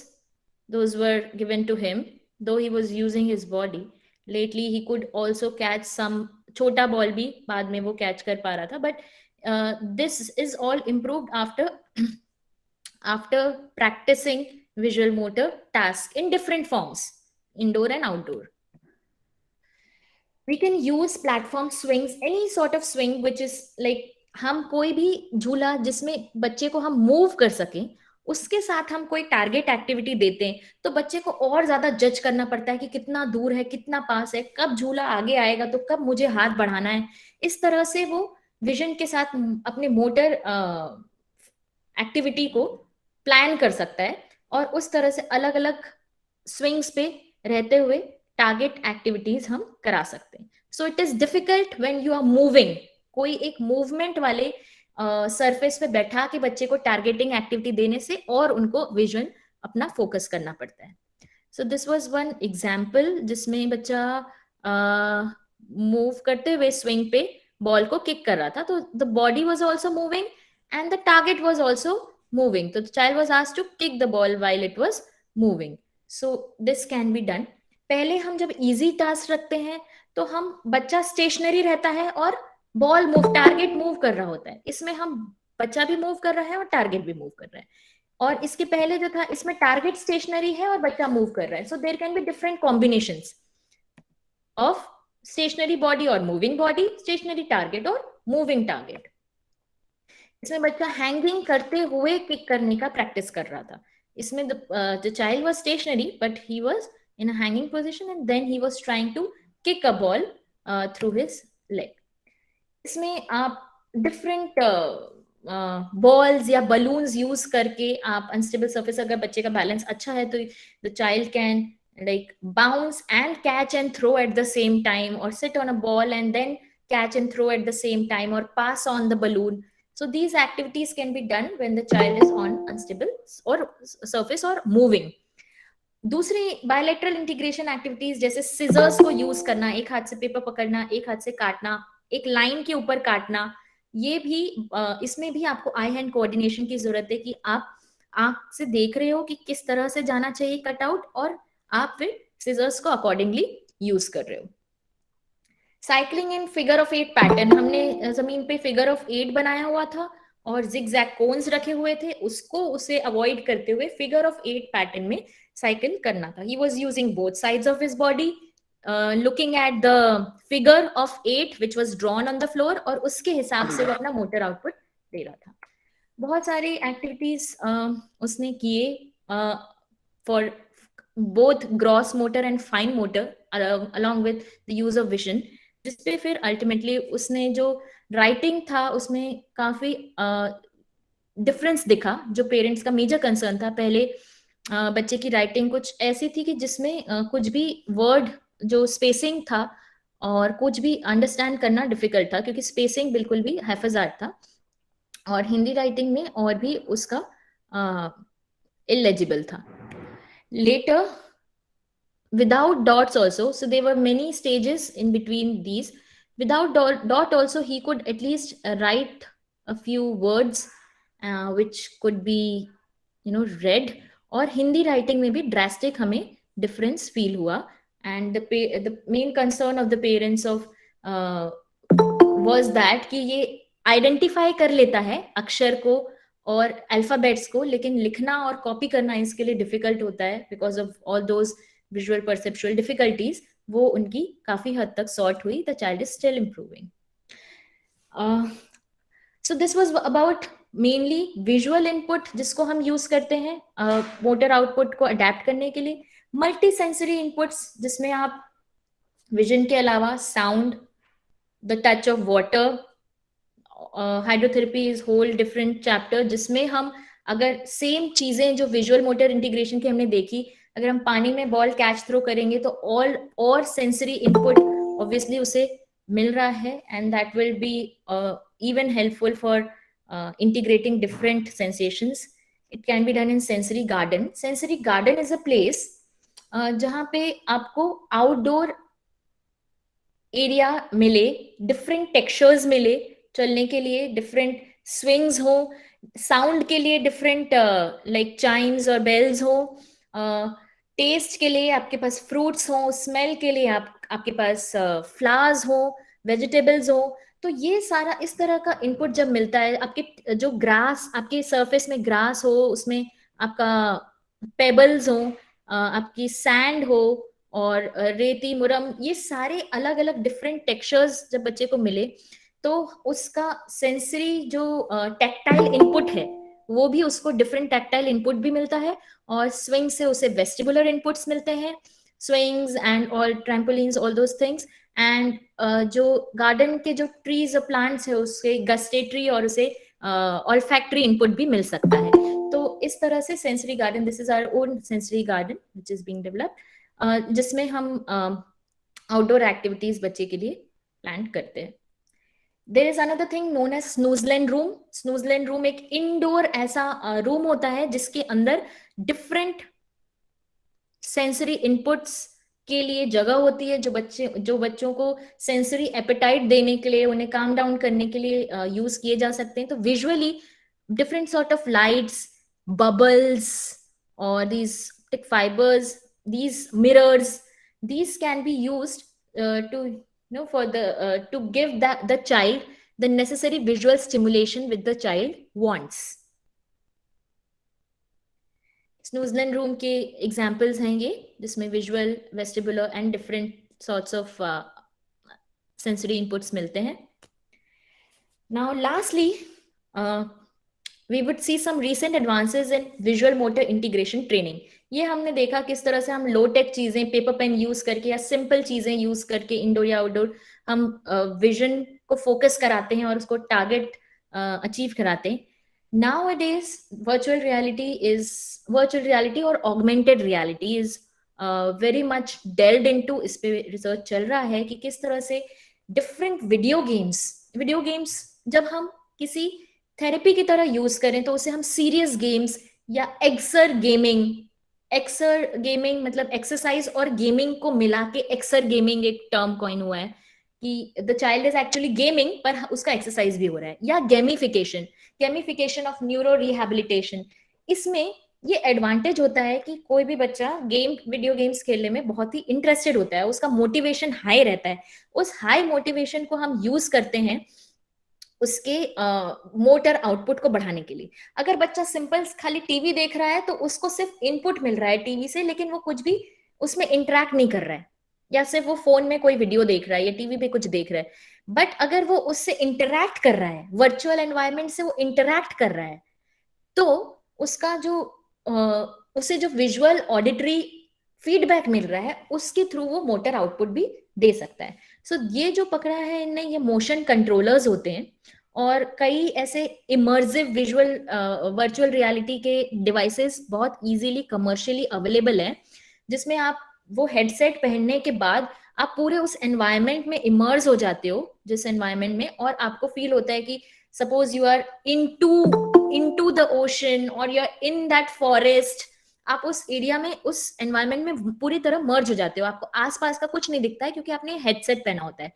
those were given to him, though he was using his body. Lately he could also catch some छोटा बॉल भी बाद में वो कैच कर पा रहा था. But this is all improved after practicing visual motor task in different forms, indoor and outdoor. We can use platform swings, any sort of swing which is like, हम कोई भी झूला जिसमें बच्चे को हम मूव कर सकें उसके साथ हम कोई टारगेट एक्टिविटी देते हैं तो बच्चे को और ज्यादा जज करना पड़ता है कि कितना दूर है, कितना पास है, कब झूला आगे आएगा तो कब मुझे हाथ बढ़ाना है. इस तरह से वो विजन के साथ अपने मोटर एक्टिविटी को प्लान कर सकता है और उस तरह से अलग अलग स्विंग्स पे रहते हुए टारगेट एक्टिविटीज हम करा सकते हैं. So it is difficult when you are moving. कोई एक मूवमेंट वाले सरफेस पे बैठा के बच्चे को टारगेटिंग एक्टिविटी देने से और उनको विजन अपना फोकस करना पड़ता है. So this was one example जिसमें बच्चा मूव करते हुए स्विंग पे बॉल को किक कर रहा था. तो the body was also moving and the target was also moving. तो the child was asked to kick the ball while it was moving. So this can be done. पहले हम जब इजी टास्क रखते हैं तो हम बच्चा स्टेशनरी रहता है और बॉल मूव, टारगेट मूव कर रहा होता है. इसमें हम बच्चा भी मूव कर रहा है और टारगेट भी मूव कर रहा है. और इसके पहले जो था इसमें टारगेट स्टेशनरी है और बच्चा मूव कर रहा है. So there can be different combinations of stationary body और मूविंग बॉडी, स्टेशनरी टारगेट और मूविंग टारगेट. इसमें बच्चा हैंगिंग करते हुए किक करने का प्रैक्टिस कर रहा था. इसमें the child was stationary but he was in a hanging position and then he was trying to kick a ball through his leg. इसमें आप डिफरेंट बॉल्स या बलून्स यूज करके आप अनस्टेबल सरफेस, अगर बच्चे का बैलेंस अच्छा है तो the child can like bounce and catch and throw at the same time or sit on a ball and then catch and throw at the same time or pass on the balloon. So these activities can be done when the child is on unstable or surface or moving. दूसरी बायलैटरल इंटीग्रेशन एक्टिविटीज जैसे सिजर्स को यूज करना, एक हाथ से पेपर पकड़ना, एक हाथ से काटना, एक लाइन के ऊपर काटना, ये भी इसमें भी आपको आई हैंड कोऑर्डिनेशन की जरूरत है कि आप आंख से देख रहे हो कि किस तरह से जाना चाहिए कटआउट और आप फिर सिजर्स को अकॉर्डिंगली यूज कर रहे हो. Cycling in figure of 8 pattern, हमने जमीन पे फिगर ऑफ 8 बनाया हुआ था और जिगजैग कोन्स रखे हुए थे, उसे अवॉइड करते हुए फिगर ऑफ 8 पैटर्न में साइकिल करना था. He was using both sides of his body, looking at the figure of 8 which was drawn on the floor और उसके हिसाब से वो अपना मोटर आउटपुट दे रहा था. बहुत सारी एक्टिविटीज उसने किए for both gross motor and fine motor along with the use of vision, जिसपे फिर अल्टीमेटली उसने जो राइटिंग था उसमें काफी डिफरेंस दिखा. जो पेरेंट्स का मेजर कंसर्न था, पहले बच्चे की राइटिंग कुछ ऐसी थी कि जिसमें कुछ भी वर्ड जो स्पेसिंग था और कुछ भी अंडरस्टैंड करना डिफिकल्ट था क्योंकि स्पेसिंग बिल्कुल भी हैफाजात था. और हिंदी राइटिंग में और भी उसका illegible था. Later, without dots also, so there were many stages in between these. Without dot also, he could at least write a few words which could be read. और हिंदी राइटिंग में भी ड्रास्टिक हमें डिफरेंस फील हुआ. And the main concern of the parents of was that कि ये आइडेंटिफाई कर लेता है अक्षर को और अल्फाबेट्स को, लेकिन लिखना और कॉपी करना इसके लिए डिफिकल्ट होता है because of all those visual perceptual difficulties. वो उनकी काफी हद तक सॉर्ट हुई. The child is still improving. So this was about mainly visual input जिसको हम यूज करते हैं मोटर आउटपुट को अडेप्ट करने के लिए. मल्टी सेंसरी इनपुट्स जिसमें आप विजन के अलावा sound, the touch of water, hydrotherapy is whole different chapter जिसमें हम अगर सेम चीजें जो विजुअल मोटर इंटीग्रेशन की हमने देखी, अगर हम पानी में बॉल कैच थ्रो करेंगे तो ऑल और सेंसरी इनपुट ऑब्वियसली उसे मिल रहा है. And that will be even helpful for integrating different sensations. It can be done in sensory garden. Sensory garden is a place जहाँ पे आपको outdoor area मिले, different textures मिले चलने के लिए, different swings हो, sound के लिए different like chimes और bells हो, taste के लिए आपके पास fruits हो, smell के लिए आपके पास flowers हो, vegetables हो. तो ये सारा इस तरह का इनपुट जब मिलता है, आपके जो ग्रास, आपके सरफेस में ग्रास हो, उसमें आपका पेबल्स हो, आपकी सैंड हो और रेती मुरम, ये सारे अलग अलग डिफरेंट टेक्सचर्स जब बच्चे को मिले तो उसका सेंसरी जो टैक्टाइल इनपुट है वो भी उसको डिफरेंट टैक्टाइल इनपुट भी मिलता है. और स्विंग से उसे वेस्टिबुलर इनपुट्स मिलते हैं, swings and all trampolines, all those things. And जो गार्डन के जो ट्रीज और प्लांट्स है उसके गस्टेटरी और उसे ऑल्फैक्टरी इनपुट भी मिल सकता है. तो इस तरह से sensory garden, this is our own sensory garden which is being developed, जिसमें हम आउटडोर एक्टिविटीज बच्चे के लिए प्लान करते हैं. There is another thing known as snoezelen room. Snoezelen room एक इंडोर ऐसा रूम होता है जिसके अंदर डिफरेंट सेंसरी इनपुट्स के लिए जगह होती है, जो बच्चों को सेंसरी एपेटाइट देने के लिए, उन्हें काम डाउन करने के लिए यूज किए जा सकते हैं. तो visually different sort of lights, bubbles और these optic fibers, these mirrors, these can be used to give the child the necessary visual stimulation which the child wants. Snoezelen room के एग्जाम्पल्स हैं ये, जिसमें visual, vestibular and different sorts of sensory inputs मिलते हैं. Now lastly we would see some recent advances in visual motor integration training. ये हमने देखा किस तरह से हम लो टेक चीजें, पेपर पेन यूज करके या सिंपल चीजें यूज करके इंडोर या आउटडोर हम विजन को फोकस कराते हैं और उसको टारगेट अचीव कराते हैं. Nowadays, virtual reality और augmented reality is very much delved into. इस पे रिसर्च चल रहा है कि किस तरह से डिफरेंट वीडियो गेम्स जब हम किसी थेरेपी की तरह यूज करें तो उसे हम सीरियस गेम्स या एक्सर गेमिंग मतलब एक्सरसाइज और गेमिंग को मिला के एक्सर गेमिंग एक टर्म कॉइन हुआ है कि the child is actually gaming पर उसका एक्सरसाइज भी हो रहा है. या गेमिफिकेशन ऑफ न्यूरो रिहैबिलिटेशन. इसमें ये एडवांटेज होता है कि कोई भी बच्चा वीडियो गेम्स खेलने में बहुत ही इंटरेस्टेड होता है, उसका मोटिवेशन हाई रहता है. उस हाई मोटिवेशन को हम यूज करते हैं उसके मोटर आउटपुट को बढ़ाने के लिए. अगर बच्चा सिंपल खाली टीवी देख रहा है तो उसको सिर्फ इनपुट मिल रहा है टीवी से, लेकिन वो कुछ भी उसमें इंटरेक्ट नहीं कर रहा है, या सिर्फ वो फोन में कोई वीडियो देख रहा है या टीवी पे कुछ देख रहा है. बट अगर वो उससे इंटरैक्ट कर रहा है, वर्चुअल एनवायरनमेंट से वो इंटरैक्ट कर रहा है, तो उसका जो उसे जो विजुअल ऑडिटरी फीडबैक मिल रहा है उसके थ्रू वो मोटर आउटपुट भी दे सकता है. सो ये जो पकड़ा है इनने, ये मोशन कंट्रोलर्स होते हैं और कई ऐसे इमर्सिव विजुअल वर्चुअल रियलिटी के डिवाइसेस बहुत इजीली कमर्शियली अवेलेबल है, जिसमें आप वो हेडसेट पहनने के बाद आप पूरे उस एनवायरनमेंट में इमर्स हो जाते हो, जिस एनवायरनमेंट में, और आपको फील होता है कि suppose you are into the ocean और you are in that forest, आप उस एरिया में, उस एनवायरमेंट में पूरी तरह मर्ज हो जाते हो, आपको आसपास का कुछ नहीं दिखता है क्योंकि आपने हेडसेट पहना होता है।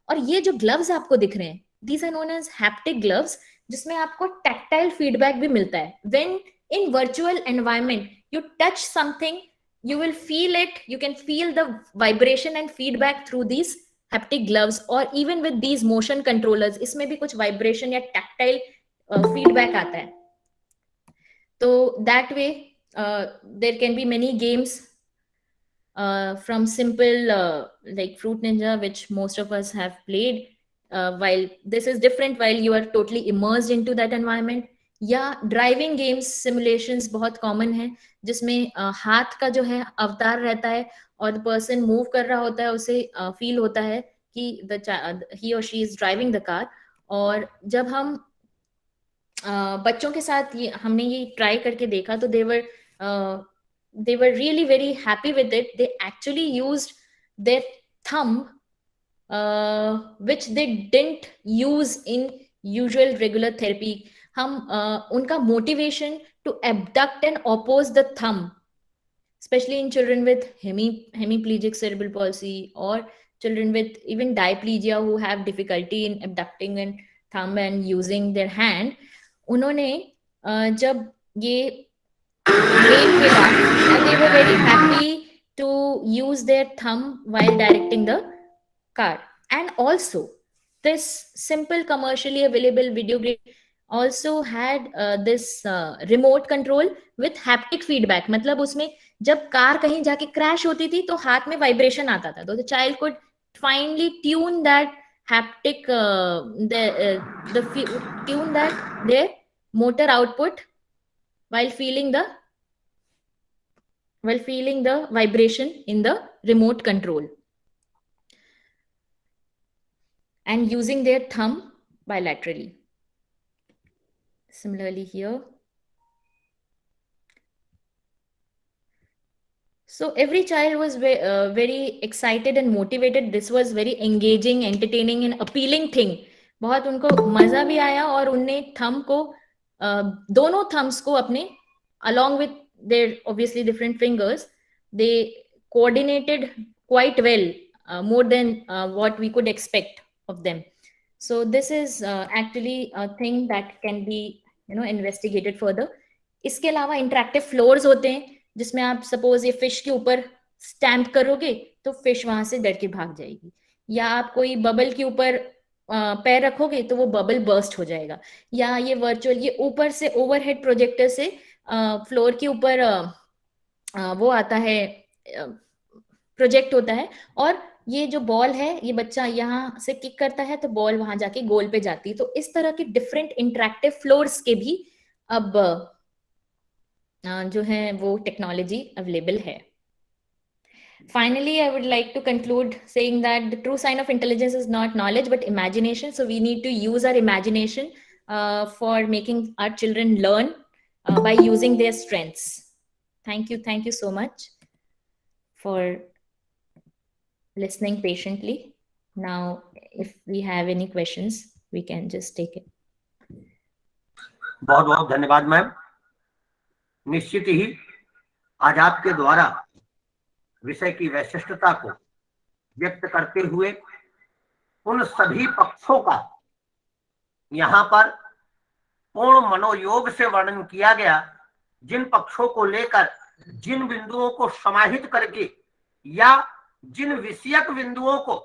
और ये जो ग्लव्स आपको दिख रहे हैं, these are known as haptic gloves, जिसमें आपको टैक्टाइल फीडबैक भी मिलता है। When in virtual environment you touch something, you will feel it, you can feel the vibration and feedback through these haptic gloves, or even with these motion controllers, इसमें भी कुछ vibration या tactile feedback आता है। तो that way there can be many games from simple like Fruit Ninja, which most of us have played, while this is different, while you are totally immersed into that environment। या ड्राइविंग गेम्स सिमुलेशंस बहुत कॉमन है, जिसमें हाथ का जो है अवतार रहता है और द पर्सन मूव कर रहा होता है, उसे फील होता है कि ही और she is driving the car. और जब हम बच्चों के साथ हमने ये ट्राई करके देखा, तो they were really very happy with it. They actually used their thumb, which they didn't use in usual regular therapy। हम उनका motivation to abduct and oppose the thumb, especially in children with hemiplegic cerebral palsy or children with even diplegia who have difficulty in abducting and thumb and using their hand, उन्होंने जब ये game खेला, and they were very happy to use their thumb while directing the car। And also this simple commercially available video game also had this remote control with haptic feedback। मतलब उसमें जब कार कहीं जाके क्रैश होती थी तो हाथ में वाइब्रेशन आता था, तो the child could finally tune that haptic tune that their motor output while feeling the vibration in the remote control and using their thumb bilaterally। Similarly here, so every child was very excited and motivated। This was very engaging, entertaining and appealing thing। बहुत उनको मजा भी आया, और उनने थंब को दोनों थम्स को अपने along with their obviously different fingers, they coordinated quite well, more than what we could expect of them। So this is actually a thing that can be investigated further। इसके अलावा इंटरेक्टिव फ्लोर्स होते हैं, जिसमें आप सपोज ये फिश के ऊपर स्टैम्प करोगे तो फिश वहां से डर के भाग जाएगी, या आप कोई बबल के ऊपर पैर रखोगे तो वो बबल बर्स्ट हो जाएगा, या ये वर्चुअल ये ऊपर से ओवरहेड प्रोजेक्टर से फ्लोर के ऊपर वो आता है, प्रोजेक्ट होता है, और ये जो बॉल है, ये बच्चा यहाँ से किक करता है तो बॉल वहां जाके गोल पे जाती है। तो इस तरह के डिफरेंट इंटरेक्टिव फ्लोर्स के भी अब जो है वो टेक्नोलॉजी अवेलेबल है। Finally, I would like to conclude saying that the true sign of intelligence is not knowledge but imagination। So we need to use our imagination for making our children learn by using their strengths। Thank you so much for listening patiently। Now if we have any questions we can just take it। बहुत बहुत धन्यवाद मैम। निश्चित ही आज आपके द्वारा विषय की वैशिष्टता को व्यक्त करते हुए उन सभी पक्षों का यहाँ पर पूर्ण मनोयोग से वर्णन किया गया, जिन पक्षों को लेकर, जिन बिंदुओं को समाहित करके या जिन विषयक बिंदुओं को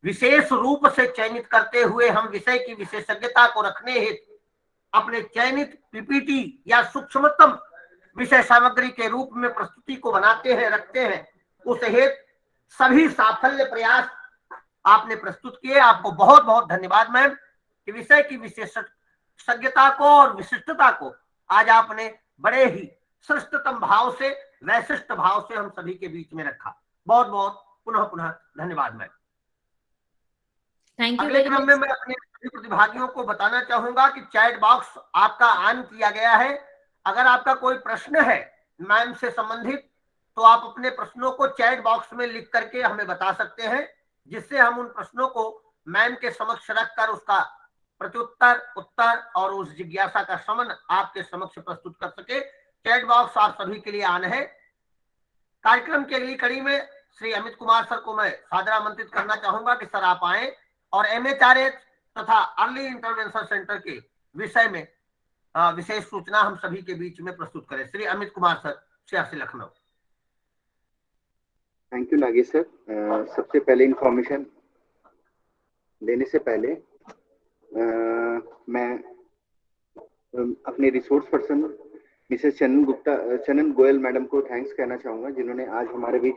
विशेष रूप से चयनित करते हुए हम विषय की विशेषज्ञता को रखने हेतु अपने चयनित पीपीटी या सूक्ष्मतम विषय सामग्री के रूप में प्रस्तुति को बनाते हैं, रखते हैं, उस हेतु सभी साफल्य प्रयास आपने प्रस्तुत किए। आपको बहुत बहुत धन्यवाद मैम कि विषय की विशेषज्ञता को और विशिष्टता को आज आपने बड़े ही श्रेष्ठतम भाव से, वैशिष्ट भाव से हम सभी के बीच में रखा। बहुत बहुत पुनः धन्यवाद मैम। Thank you. अगले क्रम में मैं अपने प्रतिभागियों को बताना चाहूंगा कि चैट बॉक्स आपका ऑन किया गया है। अगर आपका कोई प्रश्न है मैम से संबंधित तो आप अपने प्रश्नों को चैट बॉक्स में लिख करके हमें बता सकते हैं, जिससे हम उन प्रश्नों को मैम के समक्ष रखकर उसका प्रत्युत्तर, उत्तर और उस जिज्ञासा का समन आपके समक्ष प्रस्तुत कर सके। चैट बॉक्स आप सभी के लिए ऑन है। कार्यक्रम की अगली कड़ी में श्री अमित कुमार सर को मैं सादर आमंत्रित करना चाहूंगा कि सर आप आए और MHRH तथा अर्ली इंटरवेंशन सेंटर के विषय में विशेष सूचना हम सभी के बीच में प्रस्तुत करें। Shri Amit Kumar sir, CRC Lucknow. Thank you Nagesh sir. सबसे पहले इंफॉर्मेशन देने से पहले मैं अपने रिसोर्स पर्सन मिसेस चनन गोयल मैडम को थैंक्स कहना चाहूँगा, जिन्होंने आज हमारे बीच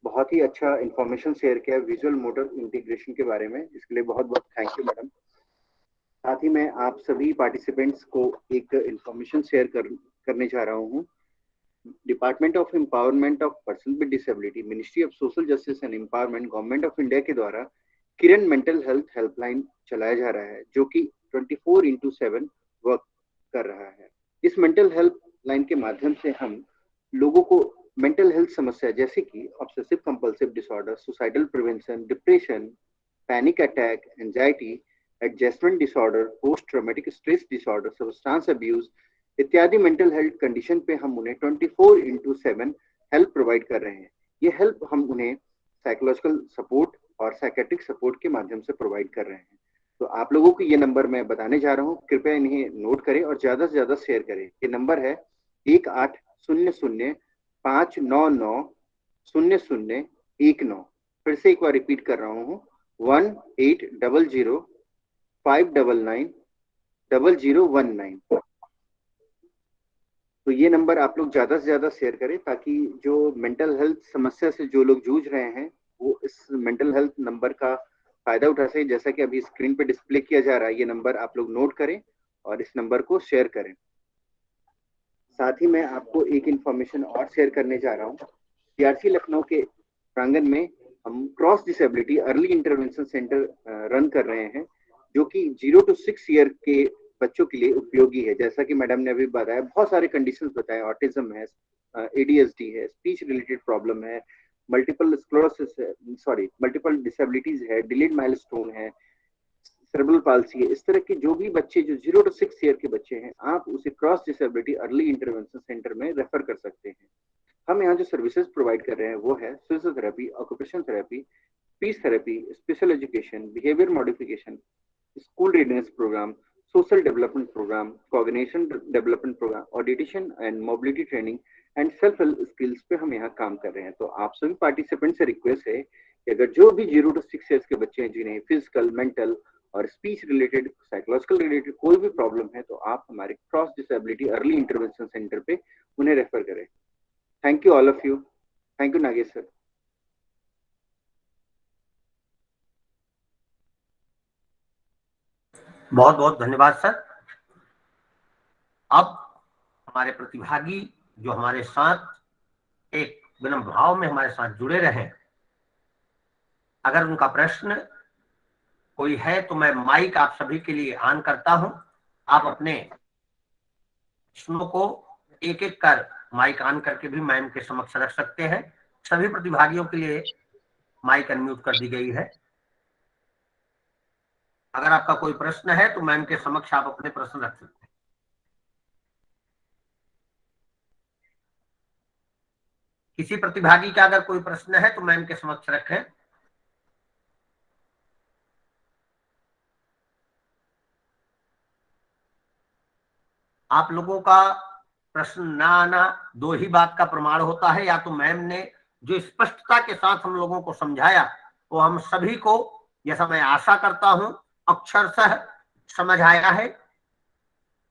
बहुत ही अच्छा इंफॉर्मेशन शेयर किया विजुअल मोटर इंटीग्रेशन के बारे में। इसके लिए बहुत बहुत थैंक यू मैडम। साथ ही मैं आप सभी पार्टिसिपेंट्स को एक इंफॉर्मेशन शेयर करने जा रहा हूँ। Department of empowerment of person with disability, ministry of social justice and empowerment, government of India के द्वारा किरण मेंटल हेल्थ हेल्पलाइन चलाया जा रहा है, जो कि 24/7 वर्क कर रहा है। इस मेंटल हेल्थ लाइन के माध्यम से हम लोगों को मेंटल हेल्थ समस्या जैसे कि obsessive compulsive disorder, suicidal prevention, depression, panic attack, anxiety, adjustment disorder, post traumatic stress disorder, substance abuse इत्यादि मेंटल हेल्थ कंडीशन पे हम उन्हें 24/7 हेल्प प्रोवाइड कर रहे हैं। ये हेल्प हम उन्हें साइकोलॉजिकल सपोर्ट और साइकेट्रिक सपोर्ट के माध्यम से प्रोवाइड कर रहे हैं। तो आप लोगों को ये नंबर मैं बताने जा रहा हूँ, कृपया इन्हें नोट करें और ज्यादा से ज्यादा शेयर करें। ये नंबर है 1800-599-0019। फिर से एक बार रिपीट कर रहा हूँ, 1800-599-0019। तो ये नंबर आप लोग ज्यादा से ज्यादा शेयर करें, ताकि जो मेंटल हेल्थ समस्या से जो लोग जूझ रहे हैं वो इस मेंटल हेल्थ नंबर का फायदा उठा सके। जैसा कि अभी स्क्रीन पे डिस्प्ले किया जा रहा है, ये नंबर आप लोग नोट करें और इस नंबर को शेयर करें। साथ ही मैं आपको एक इंफॉर्मेशन और शेयर करने जा रहा हूँ। CRC लखनऊ के प्रांगण में हम cross disability early intervention centre run कर रहे हैं, जो कि 0 to 6 ईयर के बच्चों के लिए उपयोगी है। जैसा कि मैडम ने अभी बताया, बहुत सारे कंडीशंस बताए, ऑटिज्म है, ADHD है, स्पीच रिलेटेड प्रॉब्लम है, मल्टीपल स्क्लेरोसिस है, मल्टीपल डिसेबिलिटीज है, डिलेड माइलस्टोन है, सेरेब्रल पाल्सी है। इस तरह के जो भी बच्चे जो 0 to 6 ईयर के बच्चे हैं, आप उसे cross disability early intervention centre में रेफर कर सकते हैं। हम यहाँ जो सर्विसेज प्रोवाइड कर रहे हैं वो है physiotherapy, occupation therapy, speech therapy, special education, behaviour modification, school readiness programme, social development programme, cognition development programme, audition and mobility training and self help skills पे हम यहाँ काम कर रहे हैं। तो आप सभी पार्टिसिपेंट से रिक्वेस्ट है कि अगर जो भी 0 to 6 ईयर्स के बच्चे हैं, जिन्हें फिजिकल, मेंटल और स्पीच रिलेटेड, साइकोलॉजिकल रिलेटेड कोई भी प्रॉब्लम है, तो आप हमारे cross disability early intervention centre पे उन्हें रेफर करें। Thank you all of you. Thank you Nagesh sir. बहुत बहुत धन्यवाद सर। अब हमारे प्रतिभागी जो हमारे साथ एक विनम्र भाव में हमारे साथ जुड़े रहे, अगर उनका प्रश्न कोई है तो मैं माइक आप सभी के लिए ऑन करता हूं। आप अपने प्रश्नों को एक एक कर माइक ऑन करके भी मैम के समक्ष रख सकते हैं। सभी प्रतिभागियों के लिए माइक अनम्यूट कर दी गई है। अगर आपका कोई प्रश्न है तो मैम के समक्ष आप अपने प्रश्न रख सकते हैं। किसी प्रतिभागी का अगर कोई प्रश्न है तो मैम के समक्ष रखें। आप लोगों का प्रश्न ना आना दो ही बात का प्रमाण होता है, या तो मैम ने जो स्पष्टता के साथ हम लोगों को समझाया वो हम सभी को, जैसा मैं आशा करता हूं, अक्षरशः समझ आया है,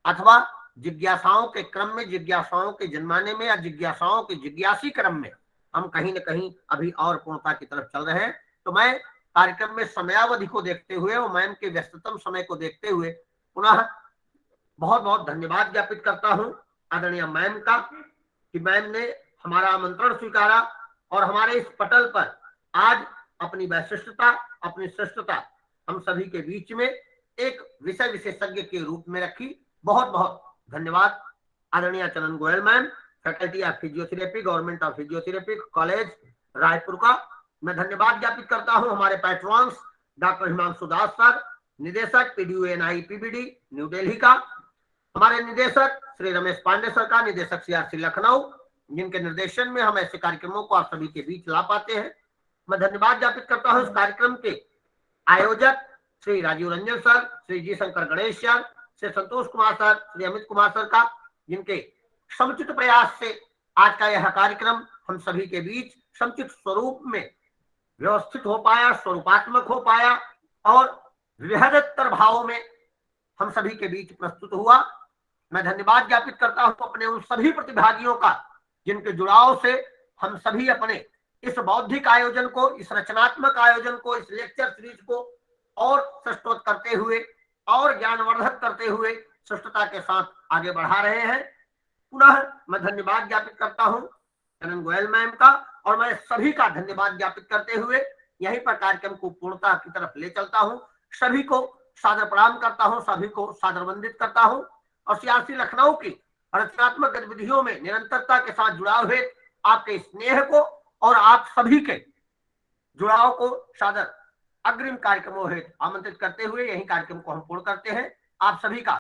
अथवा जिज्ञासाओं के क्रम में, जिज्ञासाओं के जन्माने में या जिज्ञासाओं के जिज्ञासी क्रम में हम कहीं न कहीं अभी और पूर्णता की तरफ चल रहे हैं। तो मैं कार्यक्रम में समयावधि को देखते हुए और मैम के व्यस्ततम समय को देखते हुए पुनः बहुत बहुत धन्यवाद ज्ञापित करता हूं आदरणीय मैम का, कि मैम ने हमारा आमंत्रण स्वीकारा और हमारे इस पटल पर आज अपनी वैशिष्टता, अपनी श्रेष्ठता हम सभी के बीच में एक विषय विशेषज्ञ के रूप में रखी। बहुत बहुत धन्यवाद आदरणीय Chanan Goyal ma'am, faculty of physiotherapy, government of physiotherapy college Raipur का। मैं धन्यवाद ज्ञापित करता हूं हमारे patrons doctor Himanshu Das sir, निदेशक PDUNI PBD न्यू दिल्ली का, हमारे निदेशक श्री रमेश पांडे सर का, निदेशक CRC लखनऊ, जिनके निर्देशन में हम ऐसे कार्यक्रमों को आप सभी के बीच ला पाते हैं। मैं धन्यवाद ज्ञापित करता हूं इस कार्यक्रम के आयोजक Shri Rajiv Ranjan sir, Shri G Shankar Ganesh sir, Shri Santosh Kumar sir, Shri Amit Kumar sir का, जिनके समुचित प्रयास से आज का यह कार्यक्रम हम सभी के बीच समुचित स्वरूप में व्यवस्थित हो पाया, स्वरूपात्मक हो पाया और विविधतर भावों में हम सभी के बीच प्रस्तुत हुआ। मैं धन्यवाद ज्ञापित करता हूं अपने उन सभी प्रतिभागियों का, जिनके जुड़ाव से हम सभी अपने इस बौद्धिक आयोजन को, इस रचनात्मक आयोजन को, इस लेक्चर सीरीज को और श्रेष्ठोत करते हुए और ज्ञानवर्धक करते हुए श्रेष्ठता के साथ आगे बढ़ा रहे हैं। पुनः मैं धन्यवाद ज्ञापित करता हूं चनन गोयल मैम का, और मैं सभी का धन्यवाद ज्ञापित करते हुए यहीं पर कार्यक्रम को पूर्णता की तरफ ले चलता हूं। सभी को सादर प्रणाम करता हूं, सभी को सादर वंदित करता हूं और CRC लखनऊ की रचनात्मक गतिविधियों में निरंतरता के साथ जुड़ा हुए आपके स्नेह को और आप सभी के जुड़ाव को सादर अग्रिम कार्यक्रमों हेतु आमंत्रित करते हुए यही कार्यक्रम को हम पूर्ण करते हैं। आप सभी का